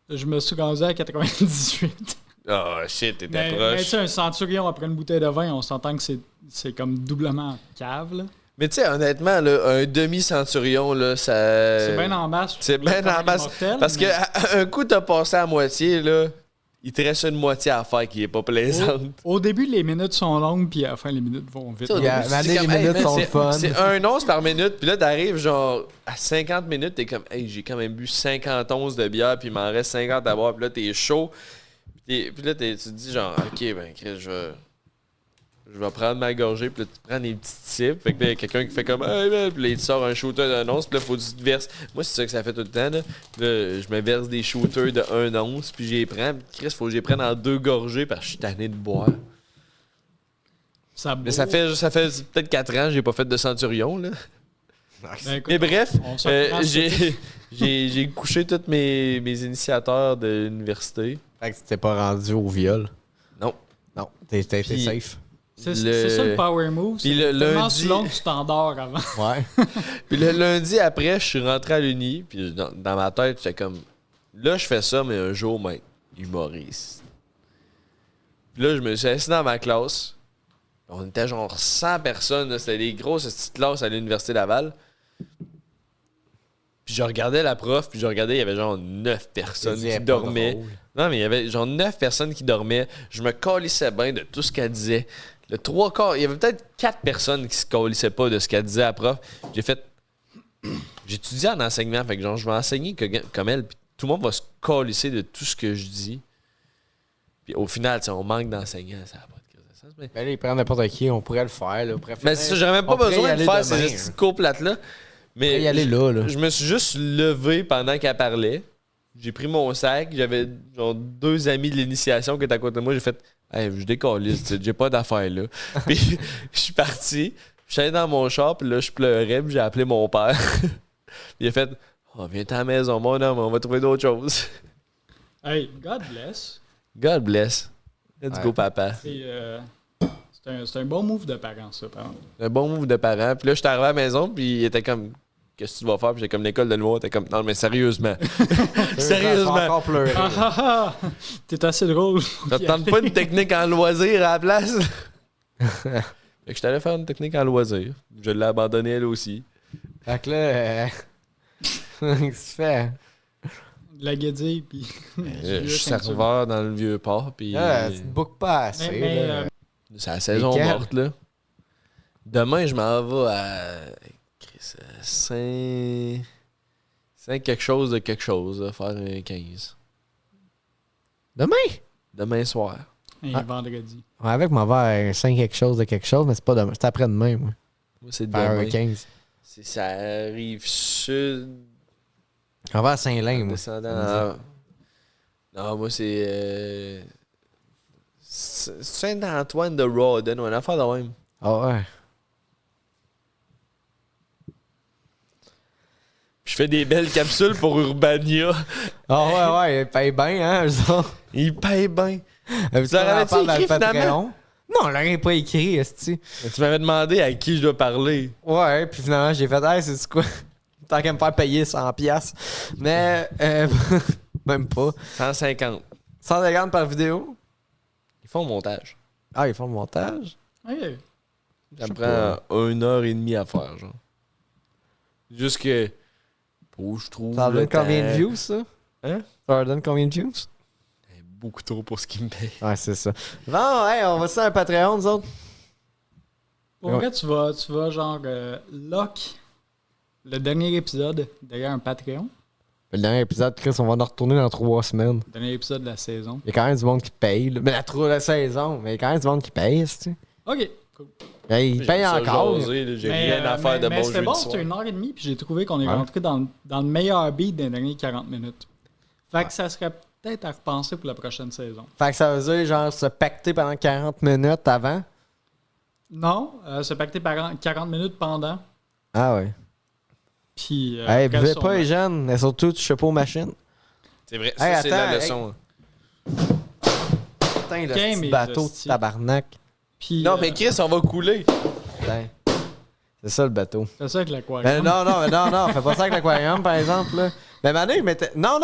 Je me suis rendu à 98. Oh shit, t'étais Mais tu proche. sais, un centurion après une bouteille de vin, on s'entend que c'est comme doublement cave, là. Mais tu sais, honnêtement, là, un demi-centurion, là, ça. C'est bien en masse. C'est bien Comme en un masse. mortel, Parce que mais un coup, t'as passé à moitié, là. Il te reste une moitié à faire qui est pas plaisante. Au début, les minutes sont longues, puis à la fin, les minutes vont vite. Au Il y a- début, tu mais dis les comme, minutes man, sont c'est- fun. C'est un once par minute, puis là, t'arrives genre à 50 minutes, t'es comme, hey, j'ai quand même bu 50 onces de bière, puis il m'en reste 50 à boire, puis là, t'es chaud. Puis là, tu te dis genre, ok, ben, Chris, je vais prendre ma gorgée, puis là, tu prends des petits sips. Fait que là, il y a quelqu'un qui fait comme, hey, man, puis là, il te sort un shooter d'un once, puis là, faut que tu te verses. Moi, c'est ça que ça fait tout le temps, là. Puis là, je me verse des shooters de 1 once, puis j'y prends. Puis Chris, faut que j'y prenne en 2 gorgées, parce que je suis tanné de boire. Ça Mais ça fait peut-être 4 ans que j'ai pas fait de centurion, là. Ben, écoute, Mais bref, on se reprend j'ai couché tous mes initiateurs de l'université. Fait que tu t'es pas rendu au viol. Non. Non, t'es Puis- safe. c'est ça le power move. Puis C'est le tellement lundi- si long que tu t'endors avant. Ouais. Puis le lundi après, je suis rentré à l'uni, puis dans ma tête, j'étais comme, là, je fais ça, mais un jour, mec, humoriste. Puis là, je me suis assis dans ma classe. On était genre 100 personnes, là. C'était des grosses petites classes à l'Université Laval. Puis je regardais la prof, puis je regardais, il y avait genre 9 personnes C'est qui pas dormaient. drôle. Non, mais il y avait genre 9 personnes qui dormaient. Je me calissais bien de tout ce qu'elle disait. Le 3/4, il y avait peut-être 4 personnes qui se calissaient pas de ce qu'elle disait à la prof. J'ai fait. J'étudie en enseignement, fait que genre, je vais enseigner comme elle, puis tout le monde va se calisser de tout ce que je dis. Puis au final, tu sais, on manque d'enseignants, ça n'a pas de crise de sens. Mais Ben là, il prend n'importe qui, on pourrait le faire, là. mais c'est ça, j'aurais même pas on pourrait y besoin de aller faire demain, ces hein. petites cours plates-là. Mais y aller là, là. je me suis juste levé pendant qu'elle parlait. J'ai pris mon sac. J'avais genre 2 amis de l'initiation qui étaient à côté de moi. J'ai fait, hey, je décalisse, tu sais, j'ai pas d'affaires là. Puis je suis parti. Je suis allé dans mon char, puis là, je pleurais, puis j'ai appelé mon père. Il a fait, oh, viens à la maison, mon homme, on va trouver d'autres choses. Hey, God bless. God bless. Let's Ouais. go, papa. C'est un bon move de parents, ça, par exemple. Un bon move de parents. Puis là, je suis arrivé à la maison, puis il était comme, qu'est-ce que tu vas faire? Puis j'étais comme, l'école de l'humour. T'es comme, non, mais sérieusement. Sérieusement. Encore pleurer. Ah ah ah! T'es assez drôle. Ça te tente pas une technique en loisir à la place? Fait que j'étais allé faire une technique en loisir. Je l'ai abandonnée elle aussi. Fait que là, qu'est-ce que tu fais? De la guédille, puis... Je suis serveur dans le vieux port, puis Ah, tu te bookes pas assez. Mais, là. c'est la saison Lesquels? morte, là. Demain, je m'en vais à... Saint quelque chose de quelque chose, là, faire un 15. Demain? Demain soir. Un vendredi. Ouais, avec m'en va à un 5 quelque chose de quelque chose, mais c'est pas demain. C'est après-demain, moi. Moi, c'est Faire un demain. 15. Ça arrive sud. On va à Saint-Lin, moi. Descendant. Non, moi, c'est. Saint-Antoine de Rawdon, ou une affaire de même. Ah ouais. Je fais des belles capsules pour Urbania. Ah ouais, ouais, ils payent bien, hein, eux autres. Ils payent bien. Vous leur avez-tu écrit, finalement? Non, on leur a pas écrit, esti. Tu m'avais demandé à qui je dois parler. Ouais, puis finalement, j'ai fait, hey, c'est quoi? Tant qu'à me faire payer 100$. Mais, même pas. 150. 150 par vidéo. Ils font le montage. Ah, ils font le montage. Ok. Ça sais prend 1h30 à faire, genre. Juste que. Pour je trouve. Ça leur le donne combien de temps- views, ça? Hein? Ça leur donne combien de views? Beaucoup trop pour ce qu'ils me payent. Ouais, c'est ça. Bon, hey, on va sur un Patreon, nous autres. Pour vrai, tu vas genre lock le dernier épisode derrière un Patreon. Le dernier épisode, Chris, on va en retourner dans 3 semaines. Le dernier épisode de la saison. Il y a quand même du monde qui paye. Là. Mais la saison, mais il y a quand même du monde qui paye, tu sais. Ok, cool. Il paye encore. J'ai rien à faire de bon c'était jeudi bon, soir. c'était 1h30, puis j'ai trouvé qu'on est Ouais. rentré dans le meilleur beat des dernières 40 minutes. Fait que ça serait peut-être à repenser pour la prochaine saison. Fait que ça veut dire, genre, se pacter pendant 40 minutes avant. Non, se pacter par 40 minutes pendant. Ah ouais. Puis. Hey, après buvez ça, pas on- les jeunes, mais surtout, tu sais pas aux machines. C'est vrai, Hey, ça, c'est la attends, leçon. Putain, le Game petit et bateau de hostie. tabarnak. Puis, Non, mais Chris, on va couler. Putain. C'est ça le bateau. fais ça avec l'aquarium. Non, fais pas ça avec l'aquarium, par exemple. Là. Mais maintenant, je m'étais. Non.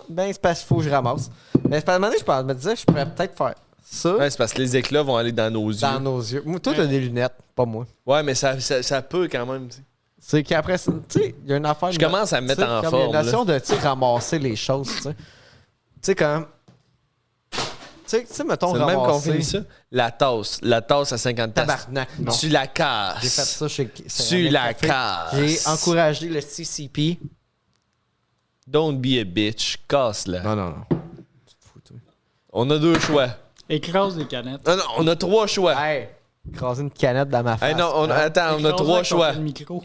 Ben, c'est parce qu'il faut que je ramasse. Mais c'est parce que maintenant, je me disais, je pourrais peut-être faire ça Ouais, c'est parce que les éclats vont aller dans nos yeux. dans nos yeux. Moi, toi, t'as des lunettes, pas moi. Ouais, mais ça peut quand même. Tu sais. C'est qu'après, ça, tu sais, il y a une affaire. Je commence à me mettre tu sais, en comme forme. Il y a une notion de, tu sais, ramasser les choses, tu sais. Tu sais, quand. Tu sais, mettons, C'est le même qu'on ramasser. finit ça. La tasse à 50 piastres. Tabarnak, non. Tu la casses. J'ai fait ça chez. Tu la casses. J'ai encouragé le CCP. Don't be a bitch. Casse-la. Non. On a 2 choix. Écrase des canettes. Non, on a 3 choix. Hey, écraser une canette dans ma face. Hey, non, Hein? attends, on a Écrase 3 avec ton choix. le micro.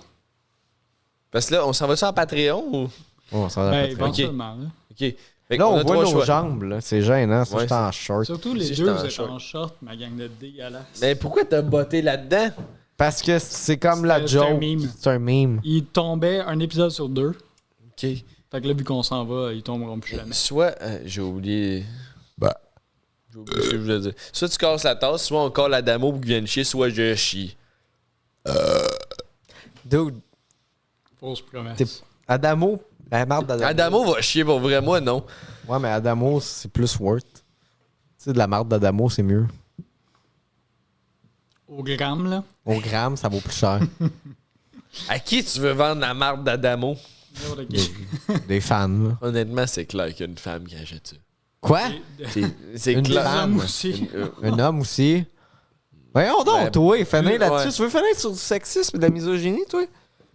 Parce que là, on s'en va sur en Patreon ou. Oh, ça va Ben, pas très- éventuellement. là. Ok. Fait Là, qu'on on a voit 3 nos choix. jambes, là. C'est gênant, ça, Ouais, je suis en short. Surtout les Si deux, j'étais vous en êtes short. en short, ma gang de dégueulasses. Mais pourquoi t'as botté là-dedans? Parce que c'est comme la C'est un joke. meme. C'est un meme. Il tombait un épisode sur 2. Ok. Fait que là, vu qu'on s'en va, ils tomberont plus jamais. Soit. J'ai oublié. Bah. J'ai oublié ce que je voulais dire. Soit tu casses la tasse, soit on colle la damo pour qu'il vienne chier, soit je chie. Dude, Fausse promesse. t'es- Adamo, la marde d'Adamo. Adamo va chier pour vrai, moi non. Ouais, mais Adamo, c'est plus worth. Tu sais, de la marde d'Adamo, c'est mieux. Au gramme, là. Au gramme, ça vaut plus cher. À qui tu veux vendre la marque d'Adamo? N'importe qui. Des fans, là. Honnêtement, c'est clair qu'il y a une femme qui achète ça. Quoi? C'est Une clair. femme. hommes aussi. Un homme aussi. Voyons donc, Ouais. toi, finir là-dessus. Ouais. Tu veux finir sur du sexisme et de la misogynie, toi?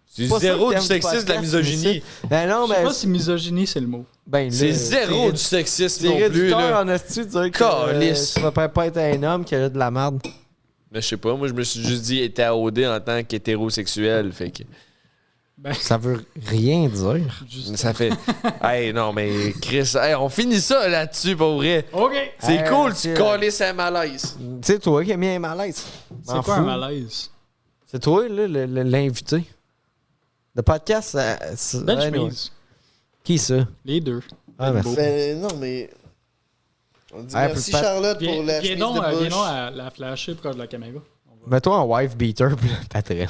C'est pas ça zéro que du t'aimes sexisme, de la podcast, misogynie. Ben non, Je sais mais. pas si misogynie, c'est le mot. Ben, C'est là, zéro du sexisme non C'est plus, réducteur là. en astuce de dire que Calisse. tu vas pas être un homme qui a de la merde. Mais je sais pas, moi je me suis juste dit était AOD en tant qu'hétérosexuel, fait que Ben, Ça veut rien dire. juste... ça fait hey non mais Chris, hey, on finit ça là-dessus pour vrai. OK! C'est Hey, cool, c'est- tu colles un malaise. C'est toi qui as mis un malaise. C'est M'en quoi fous. un malaise? C'est toi, là, l'invité. Le podcast, c'est. Belle ouais, chemise. Qui ça? Les deux. Ah, merci. Ben non mais on dit Ouais, merci peut-être- Charlotte Viens, pour la viens chemise donc, de viens Bush. donc à la flasher proche de la caméra. Mets-toi en wife beater puis le Patreon.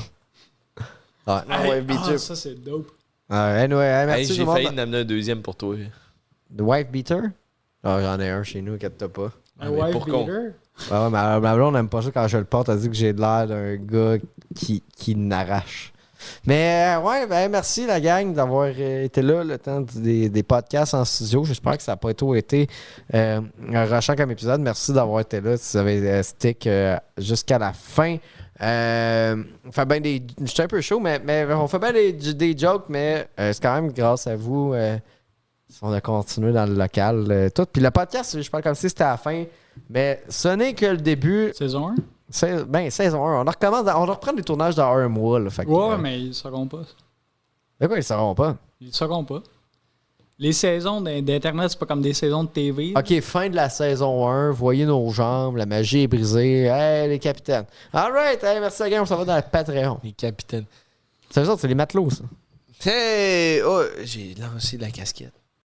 Ouais. Ah ouais, beater. ça c'est dope. Anyway, hey, Hey, merci tout j'ai le monde. failli en amener un deuxième pour toi. The wife beater? Ah, j'en ai un chez nous, inquiète-toi pas. Un mais wife pour con. beater? Ouais, mais ma blonde n'aime pas ça quand je le porte. Elle dit que j'ai l'air d'un gars qui n'arrache. Mais ouais, ben merci la gang d'avoir été là le temps des podcasts en studio. J'espère que ça n'a pas été rushant comme épisode. Merci d'avoir été là. Si vous avez stick jusqu'à la fin. On fait bien des. J'étais un peu chaud, mais on fait bien des jokes, mais c'est quand même grâce à vous. On a continué dans le local. Tout. Puis le podcast, je parle comme si c'était à la fin. Mais ce n'est que le début. Saison 1? Saison 1. On reprend les tournages dans un mois. Là, fait que, Ouais, mais ils ne sauront pas. De quoi ils ne sauront pas? Ils ne sauront pas. Les saisons d'Internet, c'est pas comme des saisons de TV. là. OK, fin de la saison 1. Voyez nos jambes. La magie est brisée. Hey, les capitaines. All right. Hey, merci la gang. On s'en va dans le Patreon. Les capitaines. C'est eux autres, c'est les matelots, ça. Hey! Oh, j'ai lancé la casquette.